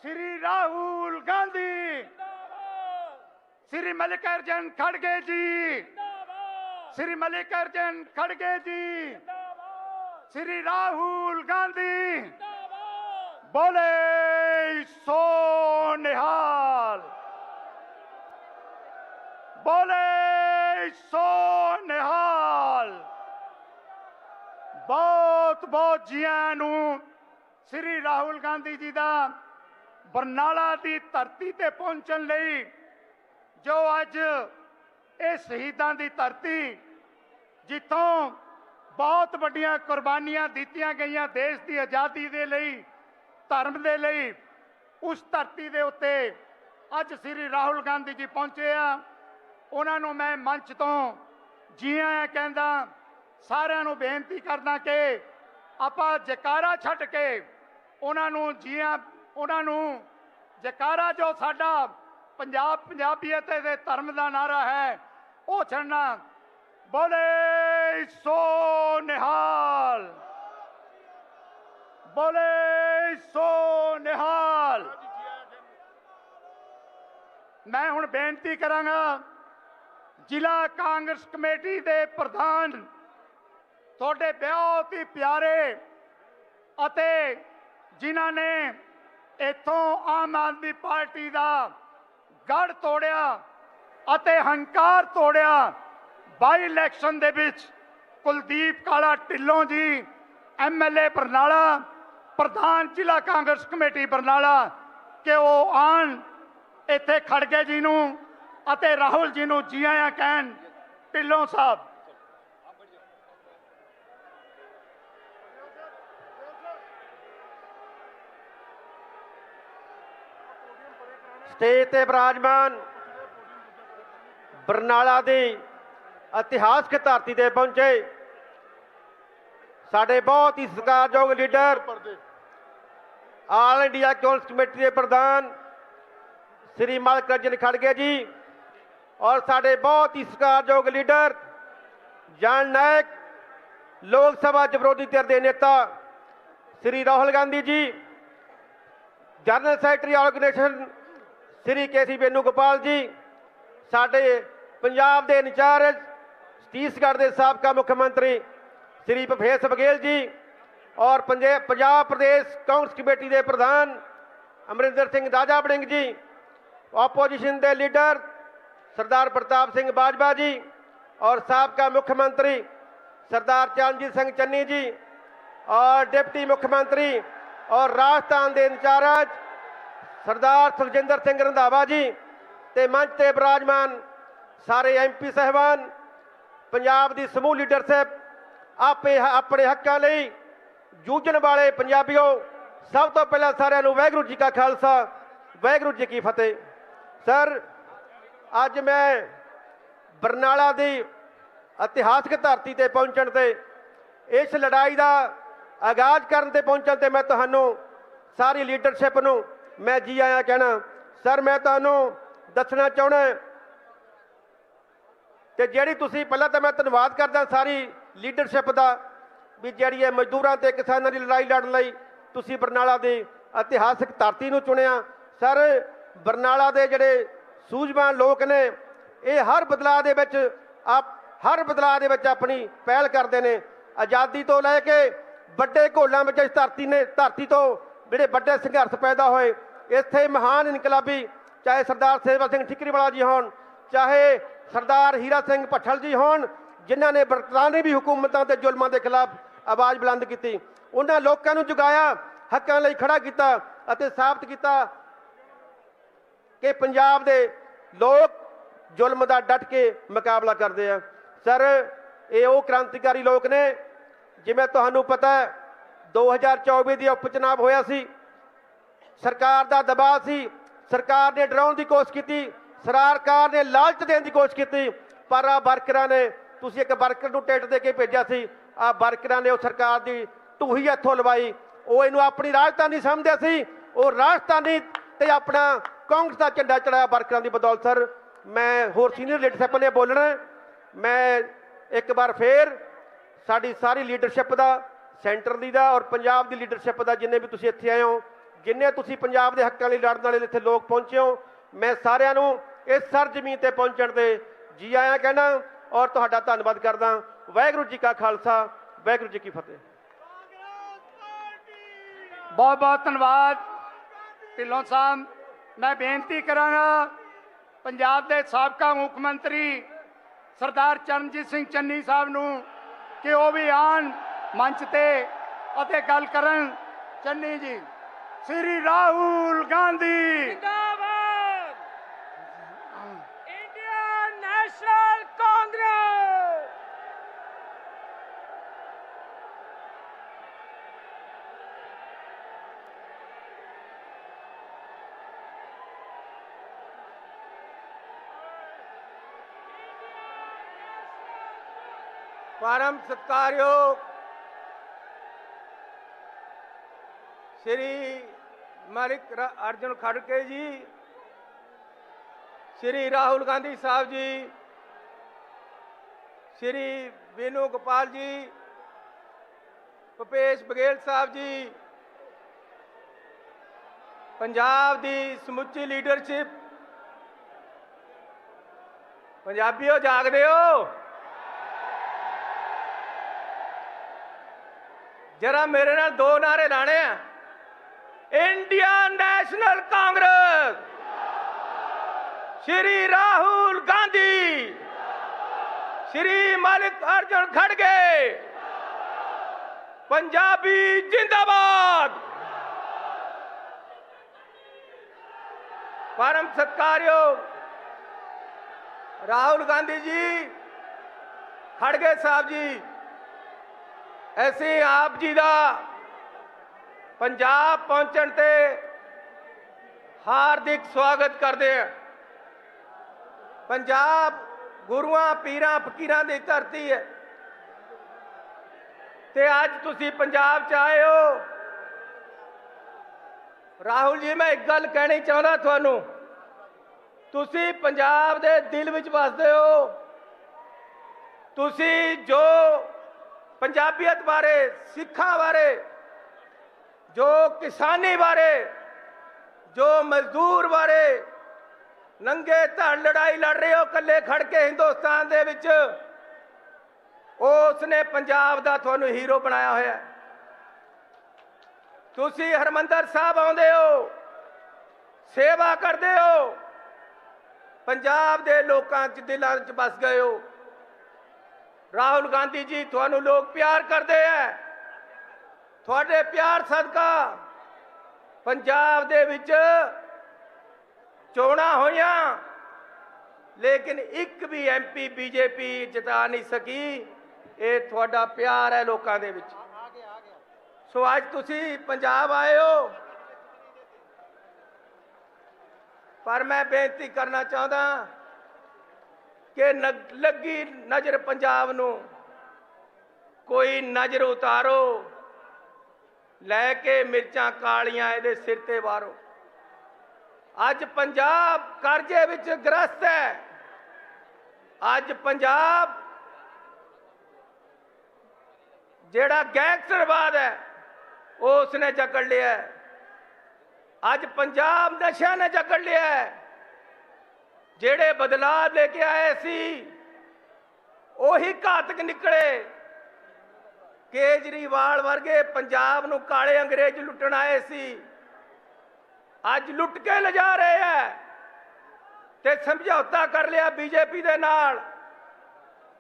श्री राहुल गांधी, श्री मल्लिकार्जुन खड़गे जी, श्री मल्लिकार्जुन खड़गे जी, श्री राहुल गांधी, बोले सो निहाल, बोले सो निहाल। बहुत बहुत जियां नूं श्री राहुल गांधी जी का बरनाला की धरती ते पहुंचण लई, जो अज ये शहीदां दी धरती जिथों बहुत वड्डियां कुर्बानियां दित्तियां गईयां देश की आज़ादी दे लई, धर्म दे लई, उस धरती दे उत्ते अज श्री राहुल गांधी जी पहुंचे आ। उन्हां नूं मैं मंच तो जी आया कहंदा, सारिआं नूं बेनती करदा कि आपां जयकारा छड्ड के उन्हां नूं जी आया, उन्हां नूं जयकारा जो साडा पंजाब पंजाबीयत दे धर्म का नारा है वो छड़ना, बोले सो निहाल, बोले सो निहाल। मैं हुण बेनती करांगा जिला कांग्रेस कमेटी के प्रधान थोड़े बहुत ही प्यारे अते जिन्हां ने इथों आम आदमी पार्टी का गढ़ तोड़िया अते हंकार तोड़िया, बाई इलैक्शन दे विच कुलदीप काला ढिल्लों जी MLA बरनाला, प्रधान जिला कांग्रेस कमेटी बरनाला, कि वो आन इत्थे खड़गे जी नूं अते राहुल जी नूं जी आया कहन। ढिल्लों साहब, स्टेज ते विराजमान बरनाला की इतिहासक धरती ते पहुंचे साडे बहुत ही सत्कारयोग leader, All India Congress Committee के प्रधान श्री मल्लिकार्जुन खड़गे जी, और साडे बहुत ही सत्कारयोग लीडर जन नायक लोक सभा च विरोधी धिर के नेता Shri Rahul Gandhi ji, general secretary organisation Shri KC Venugopal ji, साडे पंजाब के इंचार्ज छत्तीसगढ़ के साबका मुख्यमंत्री श्री भूपेश बघेल जी, और पंजाब प्रदेश कांग्रेस कमेटी के प्रधान अमरिंदर सिंह राजा वड़िंग जी, ओपोजिशन के लीडर सरदार प्रताप सिंह बाजवा जी, और साबका मुख्यमंत्री सरदार चरणजीत सिंह चन्नी जी, और डिप्टी मुख्यमंत्री और राजस्थान के इंचार्ज सरदार सुखजिंदर सिंह रंधावा जी, ते मंच ते विराजमान सारे MP साहबान, पंजाब की समूह लीडरशिप, आपे अपने हकों लई जूझण वाले पंजाबियों, सब तो पहला सारिआं नूं वाहिगुरू जी का खालसा वाहिगुरू जी की फतेह। सर, अज मैं बरनाला की इतिहासक धरती ते पहुंचण ते इस लड़ाई का आगाज करन ते पहुंचण ते मैं तुहानूं सारी लीडरशिप नूं मैं जी आया कहना। सर, मैं तुहानूं दसना चाहना कि जिहड़ी तुसीं पहलां तां मैं धन्नवाद करदा सारी लीडरशिप का भी जिहड़ी मजदूरां ते किसानां दी लड़ाई लड़न लई तुसीं बरनाला की इतिहासक धरती नूं चुनिया। सर, बरनाला के जिहड़े सूझवान लोग ने ये हर बदलाव दे विच अपनी पहल करते हैं। आज़ादी तो लैके बड़े घोलों में इस धरती तो जिहड़े बड़े संघर्ष पैदा होए, इत्थे महान इनकलाबी चाहे सरदार सेवा सिंह ठिकरीवाला जी होण, चाहे सरदार हीरा सिंह भट्ठल जी होण, जिन्हां ने बरतानवी हुकूमतां ते जुल्मां के खिलाफ आवाज़ बुलंद की, उन्हां लोकां नूं जगाया, हक्कां लई खड़ा किया अते साबित किया कि पंजाब दे लोग जुल्म का डट के मुकाबला करते हैं। सर, ये वो क्रांतिकारी लोग ने, जिवें तुहानूं पता है 2024 की उप चुनाव होया सी, सरकार का दबाव सी, सरकार ने डराउण की कोशिश की, सरकार ने लालच देने की कोशिश की, पर आ वर्करां ने, तुसीं एक वर्कर नूं टिकट दे के भेजा सी, आ वर्करां ने उस सरकार की ढूही हथों लवाई। वो इनू अपनी राजधानी समझदे सी, वो राजधानी ते अपना कांग्रेस का झंडा चढ़ाया वर्करां की बदौलत। सर, मैं होर सीनियर लीडरशिप ने बोलना, मैं एक बार फिर साड़ी सारी लीडरशिप का सेंटर दी दा और पंजाब की लीडरशिप का जिन्हें भी तुसीं इत्थे आए हो ਜਿੰਨੇ ਤੁਸੀਂ ਪੰਜਾਬ ਦੇ ਹੱਕਾਂ ਲਈ ਲੜਨ ਵਾਲੇ ਇੱਥੇ ਲੋਕ ਪਹੁੰਚੇ ਹੋ, ਮੈਂ ਸਾਰਿਆਂ ਨੂੰ ਇਸ ਸਰਜ਼ਮੀਨ ਤੇ ਪਹੁੰਚਣ ਤੇ ਜੀ ਆਇਆਂ ਕਹਿਣਾ ਔਰ ਤੁਹਾਡਾ ਧੰਨਵਾਦ ਕਰਦਾ। ਵਾਹਿਗੁਰੂ ਜੀ ਕਾ ਖਾਲਸਾ, ਵਾਹਿਗੁਰੂ ਜੀ ਕੀ ਫਤਿਹ। बहुत बहुत धन्यवाद ढिल्लों साहब। मैं बेनती करांगा पंजाब के साबका मुख मंत्री सरदार चरणजीत सिंह चन्नी साहब नूं कि वो भी आन मंच ते अते गल करन। चन्नी जी, श्री राहुल गांधी जिंदाबाद, इंडियन नेशनल कांग्रेस। परम सत्कारयोग श्री मल्लिकार्जुन खड़गे जी, श्री राहुल गांधी साहब जी, श्री वेणु गोपाल जी, भूपेश बघेल साहब जी, पंजाब दी समुची लीडरशिप, पंजाबियों जागदे हो? जरा मेरे नाल दो नारे लाने हैं। इंडियन नेशनल कांग्रेस, श्री राहुल गांधी, श्री मल्लिकार्जुन खड़गे, पंजाबी जिंदाबाद। परम सत्कारयोग राहुल गांधी जी, खड़गे साहब जी, ऐसे आप जी का पंजाब पहुंचण ते हार्दिक स्वागत करते हैं। पंजाब गुरुआं पीरां फकीरां दी धरती है ते अज तुसी पंजाब च आए हो। राहुल जी, मैं एक गल कहनी चाहता तुहानू, तुसी पंजाब दे दिल विच वसदे हो। तुसी जो पंजाबियत बारे, सिखा बारे, जो किसानी बारे, जो मजदूर बारे नंगे धड़ लड़ाई लड़ रहे हो कल्ले खड़ के हिंदुस्तान दे विच, उसने पंजाब दा तुहानू हीरो बनाया होया। तुसी हरमंदर साहब आउंदे हो, सेवा करते हो, पंजाब दे लोकां च दिलां च बस गए हो। राहुल गांधी जी, तुहानू लोग प्यार करते हैं। थोड़े प्यार सदका पंजाब दे विच चोणां होईयां, लेकिन एक भी MP बीजेपी जिता नहीं सकी। ये थोड़ा प्यार है लोकां दे विच। सो अज तुसी पंजाब आए हो, पर मैं बेनती करना चाहता कि लगी नजर पंजाब नू कोई नजर उतारो, लैके मिर्चां कालियां इहदे सिर ते वारो। अज पंजाब करजे विच ग्रस्त है। अज पंजाब जेड़ा गैंगस्टरवाद है उसने जकड़ लिया है। अज पंजाब नशा ने जकड़ लिया है। जेड़े बदलाव लेके आए सी ओही घातक निकले। केजरीवाल वर्गे पंजाब नू काले अंग्रेज लुटन आए सी, अज लुट के ले जा रहे हैं। ते समझौता कर लिया बीजेपी दे नाल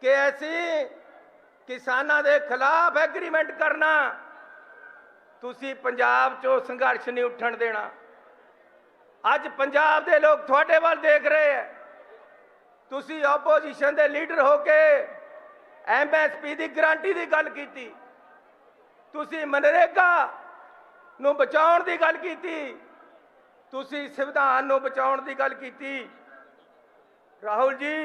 कि ऐसी किसानां दे खिलाफ एग्रीमेंट करना, तुसी पंजाब चो संघर्ष नहीं उठन देना। अज पंजाब दे लोग थोड़े वाल देख रहे हैं। तुसी ओपोजिशन दे लीडर होके MSP दी गारंटी दी गल कीती, तुसी मनरेगा नू बचाउण दी गल कीती, तुसी संविधान नू बचाउण दी गल कीती। राहुल जी,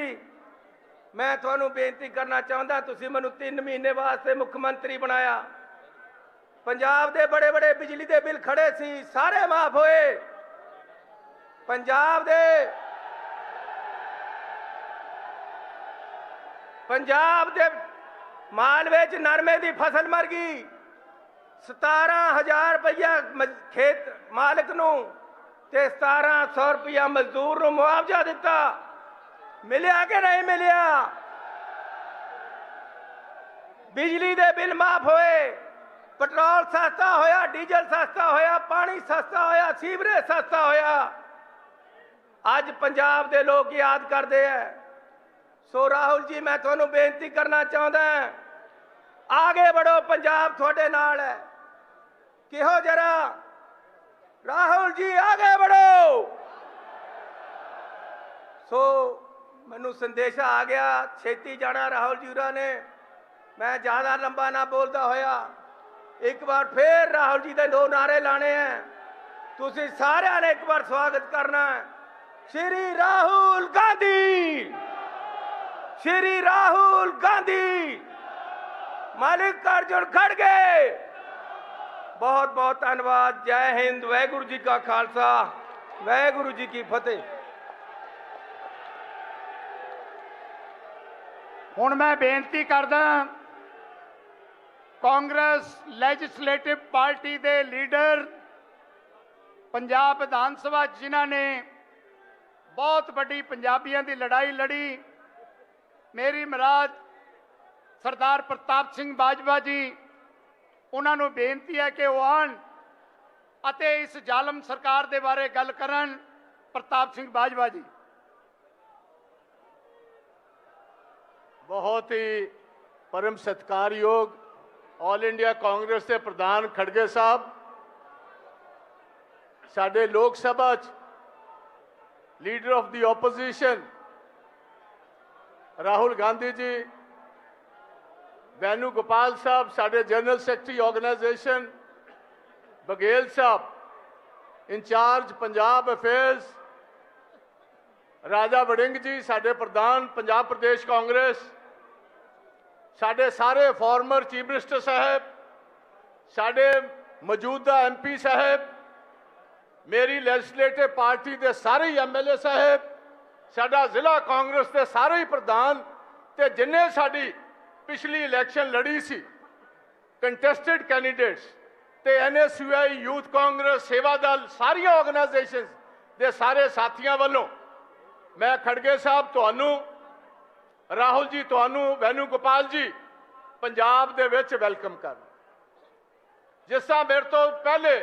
मैं तुहानू बेनती करना चाहता, तुसी मैनू 3 महीने वास्ते मुख्यमंत्री बनाया। पंजाब दे बड़े बड़े बिजली दे बिल खड़े सी, सारे माफ होए। पंजाब दे मालवे च नरमे दी फसल मर गई, 17,000 ਰੁਪਇਆ ਖੇਤ ਮਾਲਕ ਨੂੰ ਤੇ 1700 ਰੁਪਇਆ ਮਜ਼ਦੂਰ ਨੂੰ ਮੁਆਵਜ਼ਾ ਦਿੱਤਾ। ਮਿਲਿਆ ਕਿ ਨਹੀਂ ਮਿਲਿਆ? ਬਿਜਲੀ ਦੇ ਬਿੱਲ ਮਾਫ ਹੋਏ, ਪੈਟਰੋਲ ਸਸਤਾ ਹੋਇਆ, ਡੀਜ਼ਲ ਸਸਤਾ ਹੋਇਆ, ਪਾਣੀ ਸਸਤਾ ਹੋਇਆ, ਸੀਵਰੇਜ ਸਸਤਾ ਹੋਇਆ। ਅੱਜ ਪੰਜਾਬ ਦੇ ਲੋਕ ਯਾਦ ਕਰਦੇ ਆ। ਸੋ ਰਾਹੁਲ ਜੀ, ਮੈਂ ਤੁਹਾਨੂੰ ਬੇਨਤੀ ਕਰਨਾ ਚਾਹੁੰਦਾ, ਆਗੇ बढ़ो, पंजाब थोड़े नाल है। किहो जरा राहुल जी आगे बढ़ो। सो मैनू संदेशा आ गया, छेती जाना राहुल जी होरां ने। मैं ज़्यादा लंबा ना बोलता होया एक बार फिर राहुल जी के 2 नारे लाने हैं। तुसीं सारिआं ने एक बार स्वागत करना है। श्री राहुल गांधी, श्री राहुल गांधी, मल्लिकार्जुन खड़गे। बहुत बहुत धन्यवाद। जय हिंद, वाहिगुरू जी का खालसा, वाहिगुरू जी की फतेह। ਹੁਣ मैं बेनती करदा कांग्रेस लैजिस्लेटिव पार्टी के लीडर पंजाब विधान सभा जिन्हां ने बहुत बड़ी पंजाबियों की लड़ाई लड़ी, मेरी मराद सरदार प्रताप सिंह बाजवा जी, उन्होंने बेनती है कि वो आन अते इस जालम सरकार के बारे गल करन। प्रताप सिंह बाजवा जी। बहुत ही परम सत्कारयोग ऑल इंडिया कांग्रेस के प्रधान खड़गे साहब, साडे Lok Sabha leader of the opposition Rahul Gandhi ji, Venugopal साहब, साडे जनरल सैकटरी ऑर्गेनाइजेशन बघेल साहब, इंचार्ज पंजाब अफेयर्स राजा वड़िंग जी, साडे प्रधान पंजाब प्रदेश कांग्रेस, साडे सारे फॉर्मर चीफ मिनिस्टर साहब, साडे मौजूदा MP साहब, मेरी लैजिस्लेटिव पार्टी के सारे MLA साहब, साडा जिला कांग्रेस के सारे ही प्रधान ते जिन्ने साडी पिछली इलैक्शन लड़ी सी कंटेस्टेड कैंडिडेट्स ते NSUI यूथ कांग्रेस सेवा दल सारिया ऑर्गेनाइजेशन के सारे साथियों वालों मैं खड़गे साहब तुहानू, राहुल जी तुहानू, वैनू गोपाल जी पंजाब दे विच वैलकम कर। जिस तरह मेरे तो पहले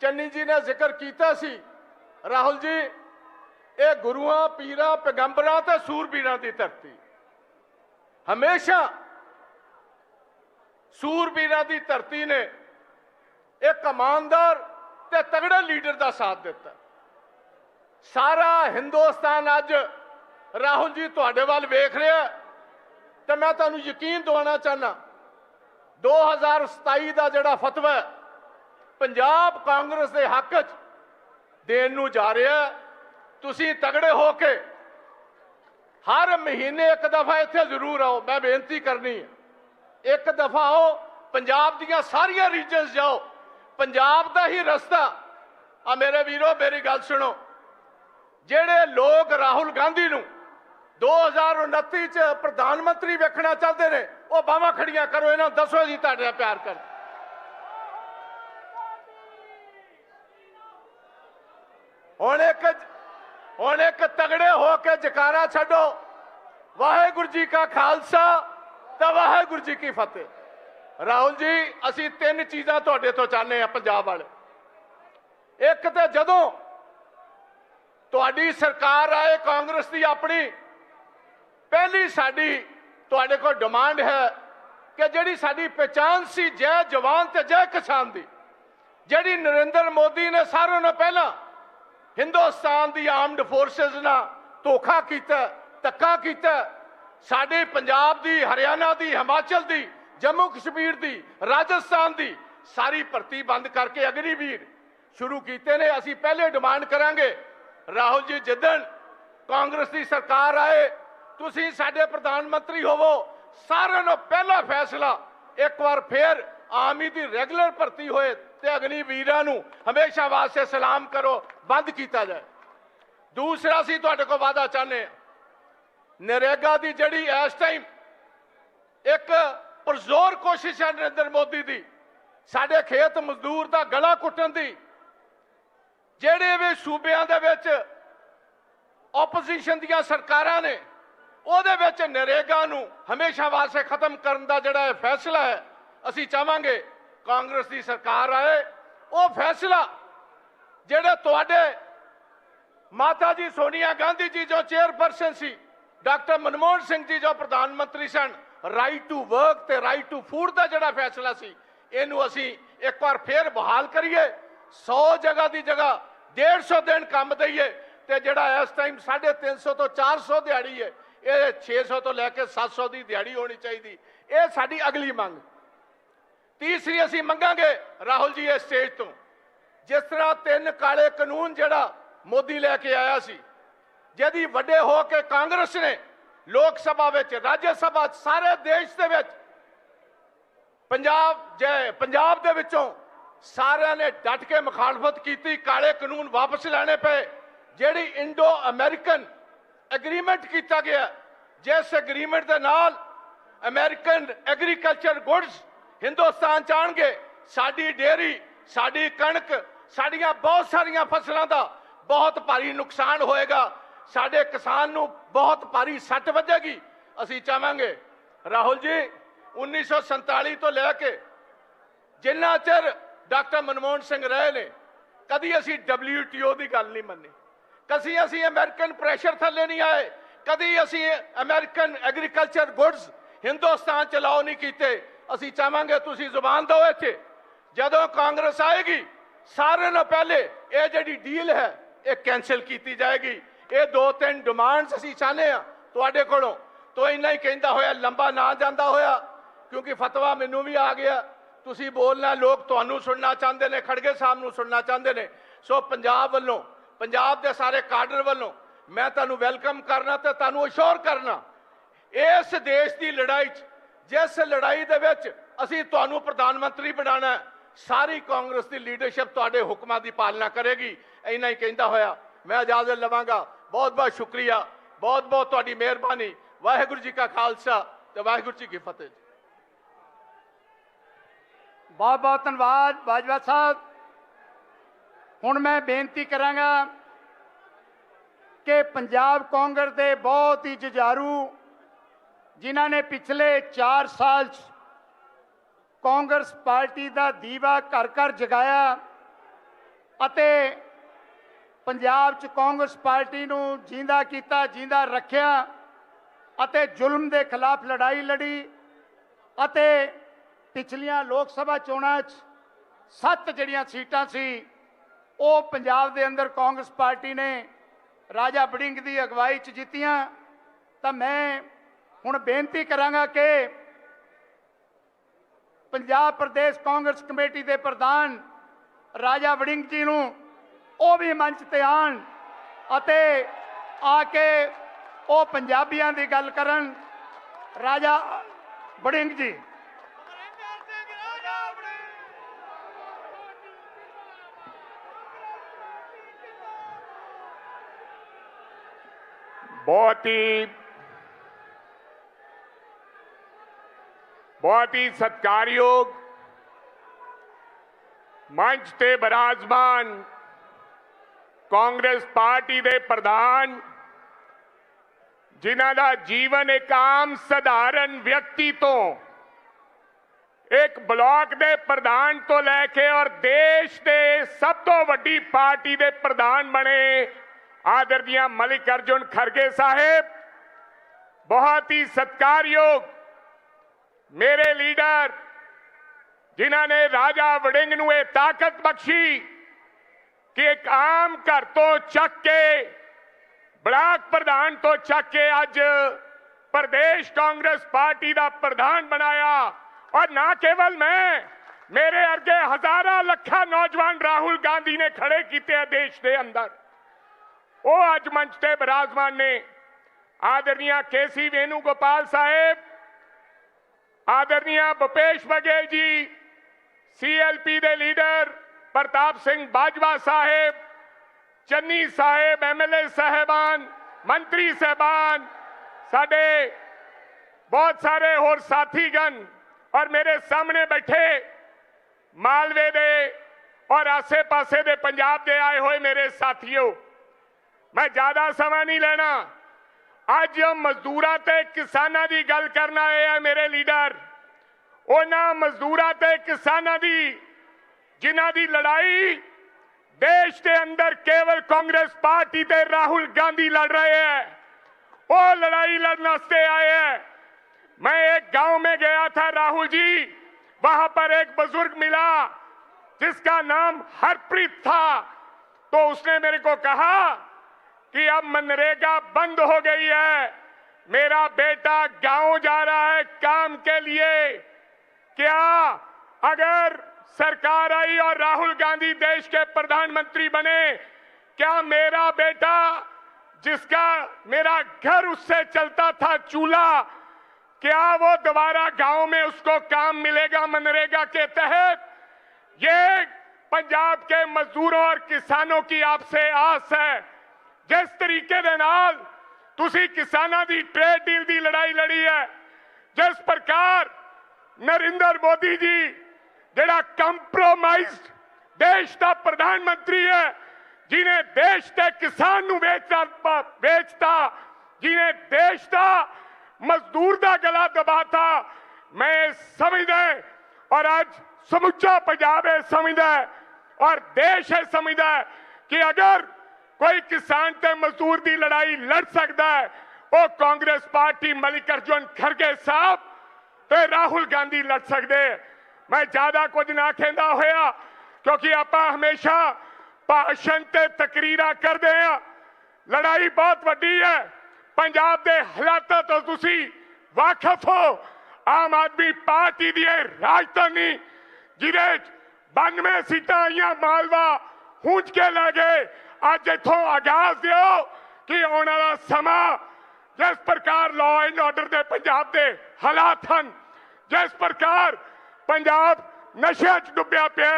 चन्नी जी ने जिक्र किया सी, राहुल जी ये गुरुआं पीरां पैगंबरां ते सूरबीरां दी धरती, हमेशा सूरबीरां दी धरती ने एक ईमानदार ते तगड़े लीडर का साथ दिता। सारा हिंदुस्तान अज राहुल जी तुहाडे वाल वेख रहा, तो मैं तुहानू यकीन दिवाना चाहना 2027 का जिहड़ा फतवा है पंजाब कांग्रेस के हक च देण नू जा रहा है। तुसीं तगड़े होके हर महीने एक दफा इत्थे जरूर आओ, मैं बेनती करनी है, एक दफा आओ, पंजाब दियां सारिया रीजनस जाओ, पंजाब का ही रस्ता। आ मेरे वीरो मेरी गल सुनो, जेड़े लोग राहुल गांधी नू 2029 च प्रधानमंत्री वेखना चाहते हैं, वो बावां खड़ियां करो, इन्हां दसो जी तुहाडे प्यार कर। हुण एक तगड़े होके जकारा छड्डो, वाहेगुरु जी का खालसा तो वाहेगुरु जी की फतेह। राहुल जी असी 3 चीज़ां तुहाडे तो चाहते हैं पंजाब वाले। एक तो जदों तुहाडी सरकार आए कांग्रेस की अपनी, पहली साडी तुहाडे कोल डिमांड है कि जिहड़ी साडी पहचान सी जय जवान ते जय किसान दी, जिहड़ी नरेंद्र मोदी ने सारों ने पहला हिंदुस्तान दी आर्म्ड फोर्सेस नाल धोखा कीता, धक्का कीता, साडे पंजाब दी, हरियाणा दी, हिमाचल दी, जम्मू कश्मीर दी, राजस्थान दी सारी भर्ती बंद करके अग्निवीर शुरू कीते ने। असी पहले डिमांड करांगे राहुल जी जिदन कांग्रेस की सरकार आए तुसीं साडे प्रधानमंत्री होवो, सारिआं नालों पहला फैसला एक बार फिर आर्मी की रेगुलर भर्ती होए ते अग्निवीरां नूं हमेशा वास्ते सलाम करो बंद किया जाए। दूसरा असीं तुहाडे कोल वादा चाहते हैं, नरेगा की जिहड़ी इस टाइम एक पुरजोर कोशिश है नरेंद्र मोदी की ਸਾਡੇ ਖੇਤ ਮਜ਼ਦੂਰ ਦਾ ਗਲਾ ਕੁੱਟਣ ਦੀ, ਜਿਹੜੇ ਵੀ ਸੂਬਿਆਂ ਦੇ ਵਿੱਚ ਆਪੋਜੀਸ਼ਨ ਦੀਆਂ ਸਰਕਾਰਾਂ ਨੇ ਉਹਦੇ ਵਿੱਚ ਨਰੇਗਾ ਨੂੰ ਹਮੇਸ਼ਾ ਵਾਸਤੇ ਖਤਮ ਕਰਨ ਦਾ ਜਿਹੜਾ ਇਹ ਫੈਸਲਾ ਹੈ, ਅਸੀਂ ਚਾਹਾਂਗੇ ਕਾਂਗਰਸ ਦੀ ਸਰਕਾਰ ਆਏ। ਉਹ ਫੈਸਲਾ ਜਿਹੜੇ ਤੁਹਾਡੇ ਮਾਤਾ ਜੀ ਸੋਨੀਆ ਗਾਂਧੀ ਜੀ ਜੋ ਚੇਅਰਪਰਸਨ ਸੀ, ਡਾਕਟਰ ਮਨਮੋਹਨ ਸਿੰਘ ਜੀ ਜੋ ਪ੍ਰਧਾਨ ਮੰਤਰੀ ਸਨ, ਰਾਈਟ ਟੂ ਵਰਕ ਤੇ ਰਾਈਟ ਟੂ ਫੂਡ ਦਾ ਜਿਹੜਾ ਫੈਸਲਾ ਸੀ, ਇਹਨੂੰ ਅਸੀਂ ਇੱਕ ਵਾਰ ਫੇਰ ਬਹਾਲ ਕਰੀਏ। 100 ਜਗ੍ਹਾ ਦੀ ਜਗ੍ਹਾ 150 ਦਿਨ ਕੰਮ ਦਈਏ ਤੇ ਜਿਹੜਾ ਇਸ ਟਾਈਮ 350 ਤੋਂ 400 ਦਿਹਾੜੀ ਹੈ, ਇਹ 600 ਤੋਂ ਲੈ ਕੇ 700 ਦੀ ਦਿਹਾੜੀ ਹੋਣੀ ਚਾਹੀਦੀ। ਇਹ ਸਾਡੀ ਅਗਲੀ ਮੰਗ। ਤੀਸਰੀ ਅਸੀਂ ਮੰਗਾਂਗੇ ਰਾਹੁਲ ਜੀ ਇਸ ਸਟੇਜ ਤੋਂ, ਜਿਸ ਤਰ੍ਹਾਂ 3 ਕਾਲੇ ਕਾਨੂੰਨ ਜਿਹੜਾ ਮੋਦੀ ਲੈ ਕੇ ਆਇਆ ਸੀ, ਜਿਹਦੀ ਵੱਡੇ ਹੋ ਕੇ ਕਾਂਗਰਸ ਨੇ ਲੋਕ ਸਭਾ ਵਿੱਚ, ਰਾਜ ਸਭਾ ਸਾਰੇ ਦੇਸ਼ ਦੇ ਵਿੱਚ, ਪੰਜਾਬ ਦੇ ਵਿੱਚੋਂ ਸਾਰਿਆਂ ਨੇ ਡਟ ਕੇ ਮੁਖਾਲਫਤ ਕੀਤੀ। ਕਾਲੇ ਕਾਨੂੰਨ ਵਾਪਸ ਲੈਣੇ ਪਏ। ਜਿਹੜੀ ਇੰਡੋ ਅਮਰੀਕਨ ਐਗਰੀਮੈਂਟ ਕੀਤਾ ਗਿਆ, ਜਿਸ ਐਗਰੀਮੈਂਟ ਦੇ ਨਾਲ ਅਮਰੀਕਨ ਐਗਰੀਕਲਚਰ ਗੁੱਡਸ ਹਿੰਦੁਸਤਾਨ ਚ ਆਉਣਗੇ, ਸਾਡੀ ਡੇਅਰੀ, ਸਾਡੀ ਕਣਕ, ਸਾਡੀਆਂ ਬਹੁਤ ਸਾਰੀਆਂ ਫਸਲਾਂ ਦਾ ਬਹੁਤ ਭਾਰੀ ਨੁਕਸਾਨ ਹੋਏਗਾ। ਸਾਡੇ ਕਿਸਾਨ ਨੂੰ ਬਹੁਤ ਭਾਰੀ ਸੱਟ ਵੱਜੇਗੀ। ਅਸੀਂ ਚਾਹਾਂਗੇ ਰਾਹੁਲ ਜੀ 1947 ਤੋਂ ਲੈ ਕੇ ਜਿੰਨਾ ਚਿਰ ਡਾਕਟਰ ਮਨਮੋਹਨ ਸਿੰਘ ਰਹੇ ਨੇ, ਕਦੀ ਅਸੀਂ WTO ਦੀ ਗੱਲ ਨਹੀਂ ਮੰਨੀ, ਕਦੀ ਅਸੀਂ ਅਮਰੀਕਨ ਪ੍ਰੈਸ਼ਰ ਥੱਲੇ ਨਹੀਂ ਆਏ, ਕਦੀ ਅਸੀਂ ਅਮਰੀਕਨ ਐਗਰੀਕਲਚਰ ਗੁੱਡਸ ਹਿੰਦੁਸਤਾਨ ਚ ਲਾਓ ਨਹੀਂ ਕੀਤੇ। ਅਸੀਂ ਚਾਹਾਂਗੇ ਤੁਸੀਂ ਜ਼ੁਬਾਨ ਦਿਓ ਇੱਥੇ, ਜਦੋਂ ਕਾਂਗਰਸ ਆਏਗੀ ਸਾਰਿਆਂ ਨਾਲੋਂ ਪਹਿਲੇ ਇਹ ਜਿਹੜੀ ਡੀਲ ਹੈ ਇਹ ਕੈਂਸਲ ਕੀਤੀ ਜਾਏਗੀ। ਇਹ 2-3 ਡਿਮਾਂਡਸ ਅਸੀਂ ਚਾਹੁੰਦੇ ਹਾਂ ਤੁਹਾਡੇ ਕੋਲੋਂ। ਤੋਂ ਇੰਨਾ ਹੀ ਕਹਿੰਦਾ ਹੋਇਆ, ਲੰਬਾ ਨਾ ਜਾਂਦਾ ਹੋਇਆ, ਕਿਉਂਕਿ ਫਤਵਾ ਮੈਨੂੰ ਵੀ ਆ ਗਿਆ, ਤੁਸੀਂ ਬੋਲਣਾ, ਲੋਕ ਤੁਹਾਨੂੰ ਸੁਣਨਾ ਚਾਹੁੰਦੇ ਨੇ, ਖੜਗੇ ਸਾਹਿਬ ਨੂੰ ਸੁਣਨਾ ਚਾਹੁੰਦੇ ਨੇ। ਸੋ ਪੰਜਾਬ ਵੱਲੋਂ, ਪੰਜਾਬ ਦੇ ਸਾਰੇ ਕਾਡਰ ਵੱਲੋਂ ਮੈਂ ਤੁਹਾਨੂੰ ਵੈਲਕਮ ਕਰਨਾ ਤੇ ਤੁਹਾਨੂੰ ਅਸ਼ੋਰ ਕਰਨਾ, ਇਸ ਦੇਸ਼ ਦੀ ਲੜਾਈ 'ਚ, ਜਿਸ ਲੜਾਈ ਦੇ ਵਿੱਚ ਅਸੀਂ ਤੁਹਾਨੂੰ ਪ੍ਰਧਾਨ ਮੰਤਰੀ ਬਣਾਉਣਾ, ਸਾਰੀ ਕਾਂਗਰਸ ਦੀ ਲੀਡਰਸ਼ਿਪ ਤੁਹਾਡੇ ਹੁਕਮਾਂ ਦੀ ਪਾਲਣਾ ਕਰੇਗੀ। ਇੰਨਾ ਹੀ ਕਹਿੰਦਾ ਹੋਇਆ ਮੈਂ ਇਜਾਜ਼ਤ ਲਵਾਂਗਾ। ਬਹੁਤ ਬਹੁਤ ਸ਼ੁਕਰੀਆ, ਬਹੁਤ ਬਹੁਤ ਤੁਹਾਡੀ ਮਿਹਰਬਾਨੀ। ਵਾਹਿਗੁਰੂ ਜੀ ਕਾ ਖਾਲਸਾ ਤੇ ਵਾਹਿਗੁਰੂ ਜੀ ਕੀ ਫਤਿਹ। ਬਹੁਤ ਬਹੁਤ ਧੰਨਵਾਦ ਬਾਜਵਾ ਸਾਹਿਬ। ਹੁਣ ਮੈਂ ਬੇਨਤੀ ਕਰਾਂਗਾ ਕਿ ਪੰਜਾਬ ਕਾਂਗਰਸ ਦੇ ਬਹੁਤ ਹੀ ਜੁਝਾਰੂ, ਜਿਨ੍ਹਾਂ ਨੇ ਪਿਛਲੇ 4 ਸਾਲ 'ਚ ਕਾਂਗਰਸ ਪਾਰਟੀ ਦਾ ਦੀਵਾ ਘਰ ਘਰ ਜਗਾਇਆ ਅਤੇ ਪੰਜਾਬ 'ਚ ਕਾਂਗਰਸ ਪਾਰਟੀ ਨੂੰ ਜਿੰਦਾ ਕੀਤਾ, ਜਿੰਦਾ ਰੱਖਿਆ ਅਤੇ ਜ਼ੁਲਮ ਦੇ ਖਿਲਾਫ ਲੜਾਈ ਲੜੀ ਅਤੇ ਪਿਛਲੀਆਂ ਲੋਕ ਸਭਾ ਚੋਣਾਂ 'ਚ 7 ਜਿਹੜੀਆਂ ਸੀਟਾਂ ਸੀ ਉਹ ਪੰਜਾਬ ਦੇ ਅੰਦਰ ਕਾਂਗਰਸ ਪਾਰਟੀ ਨੇ ਰਾਜਾ ਵੜਿੰਗ ਦੀ ਅਗਵਾਈ 'ਚ ਜਿੱਤੀਆਂ। ਤਾਂ ਮੈਂ ਹੁਣ ਬੇਨਤੀ ਕਰਾਂਗਾ ਕਿ ਪੰਜਾਬ ਪ੍ਰਦੇਸ਼ ਕਾਂਗਰਸ ਕਮੇਟੀ ਦੇ ਪ੍ਰਧਾਨ ਰਾਜਾ ਵੜਿੰਗ ਜੀ ਨੂੰ ਉਹ ਵੀ ਮੰਚ ਤੇ ਆਉਣ ਅਤੇ ਆ ਕੇ ਉਹ ਪੰਜਾਬੀਆਂ ਦੀ ਗੱਲ ਕਰਨ। ਰਾਜਾ ਵੜਿੰਗ ਜੀ। बहुत ही सत्कारयोग मंच ते विराजमान कांग्रेस पार्टी दे प्रधान, जिन्हां दा जीवन एक आम सधारण व्यक्ति तो एक ब्लॉक दे प्रधान तो लैके और देश दे सब तो वड्डी पार्टी दे प्रधान बने आदरणीय मल्लिकार्जुन खड़गे साहेब, बहुत ही सत्कारयोग मेरे लीडर, जिन्हां ने राजा वड़िंग नूं ये ताकत बख्शी कि एक आम घर तो चक के ब्लॉक प्रधान तो चक के अज प्रदेश कांग्रेस पार्टी का प्रधान बनाया। और ना केवल मैं, मेरे अगे हजारां लखा नौजवान राहुल गांधी ने खड़े किए देश के अंदर। वो अज मंच ते विराजमान ने आदरणीय केसी वेणुगोपाल साहेब, आदरणीय भूपेश बघेल जी, CLP दे लीडर प्रताप सिंह बाजवा साहेब, चन्नी साहेब, MLA साहेबान, मंत्री साहबान, साडे बहुत सारे और साथीगण और मेरे सामने बैठे मालवे दे और आसे पासे दे पंजाब दे आए हुए मेरे साथियों, मैं ज्यादा समय नहीं लेना। आज मजदूरां ते किसानां दी गल करना है मेरे लीडर, उन्हां मजदूरां ते किसानां दी जिन्हां दी लड़ाई देश के अंदर केवल कांग्रेस पार्टी ते राहुल गांधी लड़ रहे हैं, वो लड़ाई लड़ने से आए हैं। मैं एक गांव में गया था राहुल जी, वहां पर एक बुजुर्ग मिला जिसका नाम हरप्रीत था। तो उसने मेरे को कहा कि अब मनरेगा बंद हो गई है, मेरा बेटा गांव जा रहा है काम के लिए, क्या अगर सरकार आई और राहुल गांधी देश के प्रधानमंत्री बने, क्या मेरा बेटा जिसका मेरा घर उससे चलता था चूल्हा, क्या वो दोबारा गांव में उसको काम मिलेगा मनरेगा के तहत? ये पंजाब के मजदूरों और किसानों की आपसे आस है। जिस तरीके दे नाल तुसी किसानां दी ट्रेड डील दी लड़ाई लड़ी है, जिस प्रकार नरेंद्र मोदी जी जेड़ा कंप्रोमाइज्ड देश का प्रधानमंत्री है, जिन्हें देश के किसान नू बेचता, जिन्हें देश का मजदूर का गला दबाता, मैं समझदा और आज समुचा पंजाब है समझदा और देश है समझदा कि अगर कोई किसान ते मजदूर की लड़ाई लड़ सकता है, वो कांग्रेस पार्टी मल्लिकार्जुन खड़गे साहब ते राहुल गांधी लड़ सकते। मैं ज्यादा कुछ ना कहता होया, क्योंकि आप हमेशा भाषण ते तकरीरा करते हैं। लड़ाई बहुत वड्डी है, पंजाब के हालातों तो तुसी वाकिफ हो। आम आदमी पार्टी दी राजधानी जिदे 92 सीटां आईयां, मालवा हूंज के लै गए। अज इथों आगाज दिओ कि आने वाला समा जिस प्रकार लॉ एंड ऑर्डर दे पंजाब दे हालात हैं, जिस प्रकार पंजाब नशे च डुब्या पिया,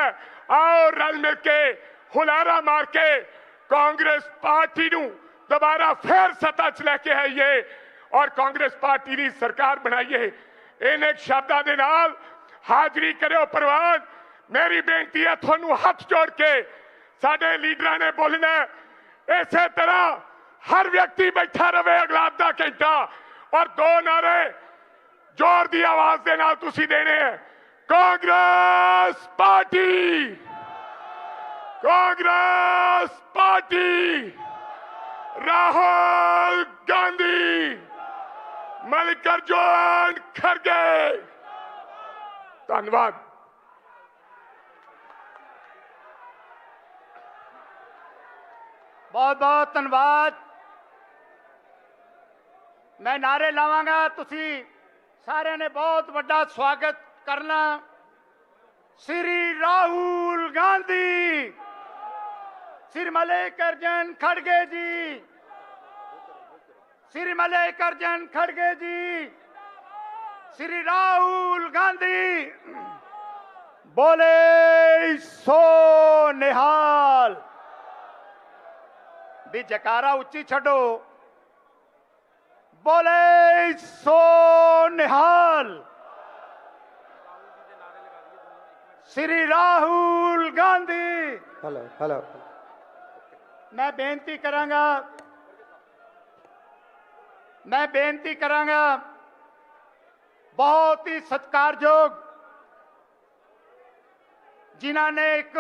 आओ रल मिल के हुलारा मार के कांग्रेस पार्टी नू दोबारा फिर सत्ता च लेके आइए और कांग्रेस पार्टी की सरकार बनाइए। इन शब्दों के नाल हाजरी करो प्रवान। मेरी बेनती है थानू हाथ जोड़ के, साडे लीडरां ने बोलना इसे तरह हर व्यक्ति बैठा रहे अगला आधा घंटा और 2 नारे जोर की आवाज के नाल तुसी देने हैं। कांग्रेस पार्टी, कांग्रेस पार्टी, राहुल गांधी, मल्लिकार्जुन खड़गे। धन्यवाद। बहुत बहुत धन्यवाद। मैं नारे लावांगा, तुसी सारे ने बहुत बड़ा स्वागत करना। श्री राहुल गांधी, श्री मल्लिकार्जुन खड़गे जी, श्री मल्लिकार्जुन खड़गे जी, श्री राहुल गांधी बोले सो निहाल। भी जकारा उच्ची छड़ो, बोले सो निहाल। श्री राहुल गांधी। Hello hello. मैं बेनती करांगा, बहुत ही सत्कारयोग जिन्हों ने एक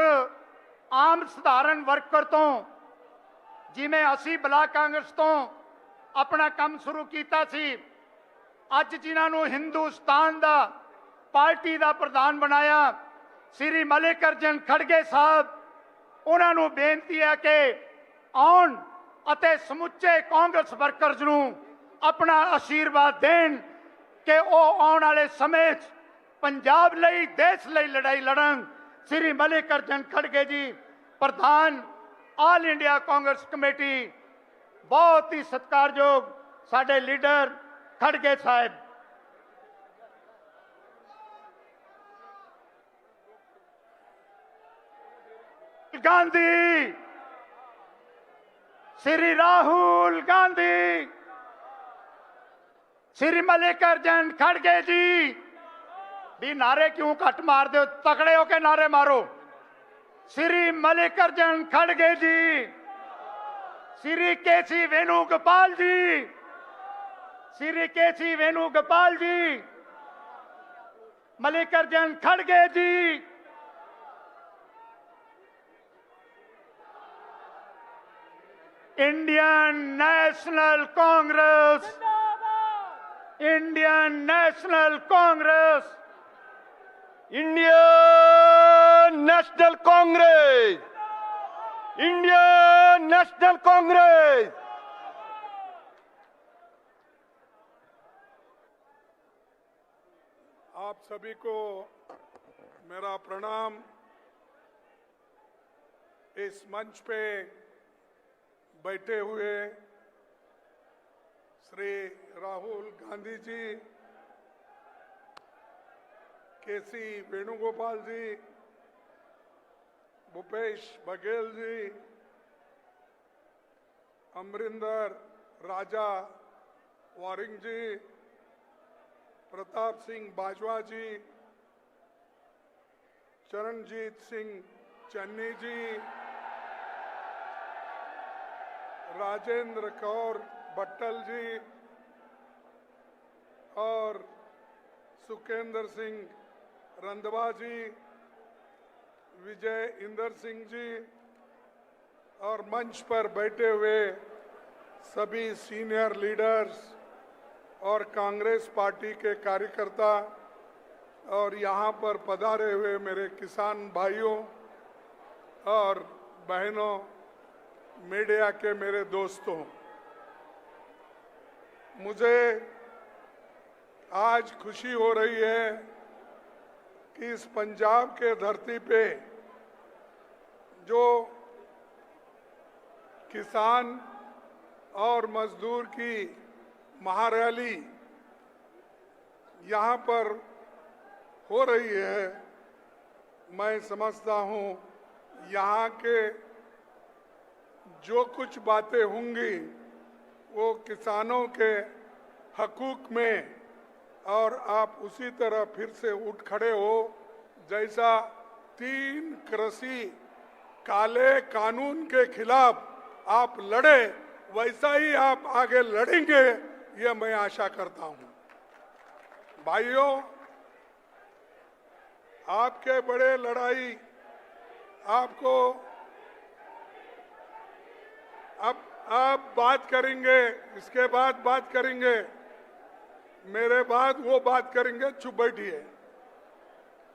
आम साधारण वर्कर तो जिमें असी ब्लॉक कांग्रेस तो अपना काम शुरू किया सी, अज जिन्होंने हिंदुस्तान दा पार्टी का प्रधान बनाया श्री मल्लिकार्जुन खड़गे साहब, उन्होंने बेनती है कि आउण अते समुचे कांग्रेस वर्कर्स नूं अपना आशीर्वाद देन कि वो आने वाले समय पंजाब लई देश लई लड़ाई लड़न। श्री मल्लिकार्जुन खड़गे जी प्रधान ऑल इंडिया कांग्रेस कमेटी, बहुत ही सत्कारयोग साडे लीडर खड़गे साहब। गांधी, श्री राहुल गांधी, श्री मल्लिकार्जुन खड़गे जी भी नारे क्यों घट मार दो, तकड़े होके नारे मारो। श्री मल्लिकार्जुन खड़गे जी, श्री केसी वेणुगोपाल जी, श्री केसी वेणुगोपाल जी, मल्लिकार्जुन खड़गे ji, Indian National Congress, Indian National Congress, Indian National Congress, Indian National Congress. आप सभी को मेरा प्रणाम। इस मंच पे बैठे हुए श्री राहुल गांधी जी, केसी वेणुगोपाल जी, भूपेश बघेल जी, अमरिंदर राजा वारिंग जी, प्रताप सिंह बाजवा जी, चरणजीत सिंह चन्नी जी, राजेंद्र कौर बट्टल जी और सुखेंद्र सिंह रंधवा जी, विजय इंदर सिंह जी और मंच पर बैठे हुए सभी सीनियर लीडर्स और कांग्रेस पार्टी के कार्यकर्ता और यहाँ पर पधारे हुए मेरे किसान भाइयों और बहनों, मीडिया के मेरे दोस्तों, मुझे आज खुशी हो रही है कि इस पंजाब के धरती पे जो किसान और मजदूर की महारैली यहाँ पर हो रही है, मैं समझता हूँ यहाँ के जो कुछ बातें होंगी वो किसानों के हकूक में, और आप उसी तरह फिर से उठ खड़े हो जैसा 3 कृषि काले कानून के खिलाफ आप लड़े, वैसा ही आप आगे लड़ेंगे, ये मैं आशा करता हूं। भाइयों, आपके बड़े लड़ाई आपको अब आप बात करेंगे, इसके बाद बात करेंगे, मेरे बाद वो बात करेंगे, चुप बैठिए।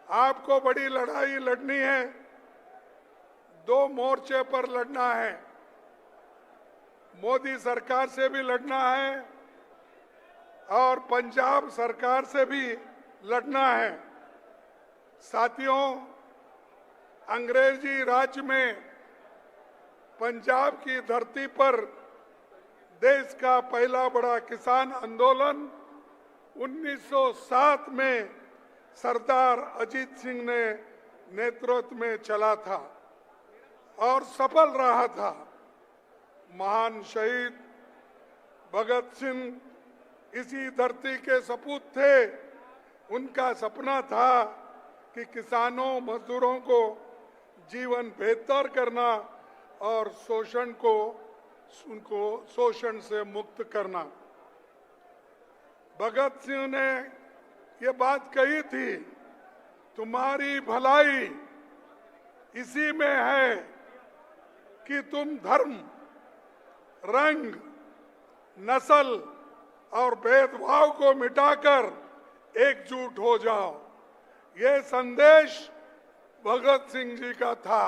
आपको बड़ी लड़ाई लड़नी है, 2 मोर्चे पर लड़ना है। मोदी सरकार से भी लड़ना है और पंजाब सरकार से भी लड़ना है। साथियों, अंग्रेजी राज में पंजाब की धरती पर देश का पहला बड़ा किसान आंदोलन 1907 में सरदार अजीत सिंह ने नेतृत्व में चला था और सफल रहा था। महान शहीद भगत सिंह इसी धरती के सपूत थे। उनका सपना था कि किसानों मजदूरों को जीवन बेहतर करना और उनको शोषण से मुक्त करना। भगत सिंह ने ये बात कही थी, तुम्हारी भलाई इसी में है कि तुम धर्म, रंग, नस्ल और भेदभाव को मिटाकर एकजुट हो जाओ। ये संदेश भगत सिंह जी का था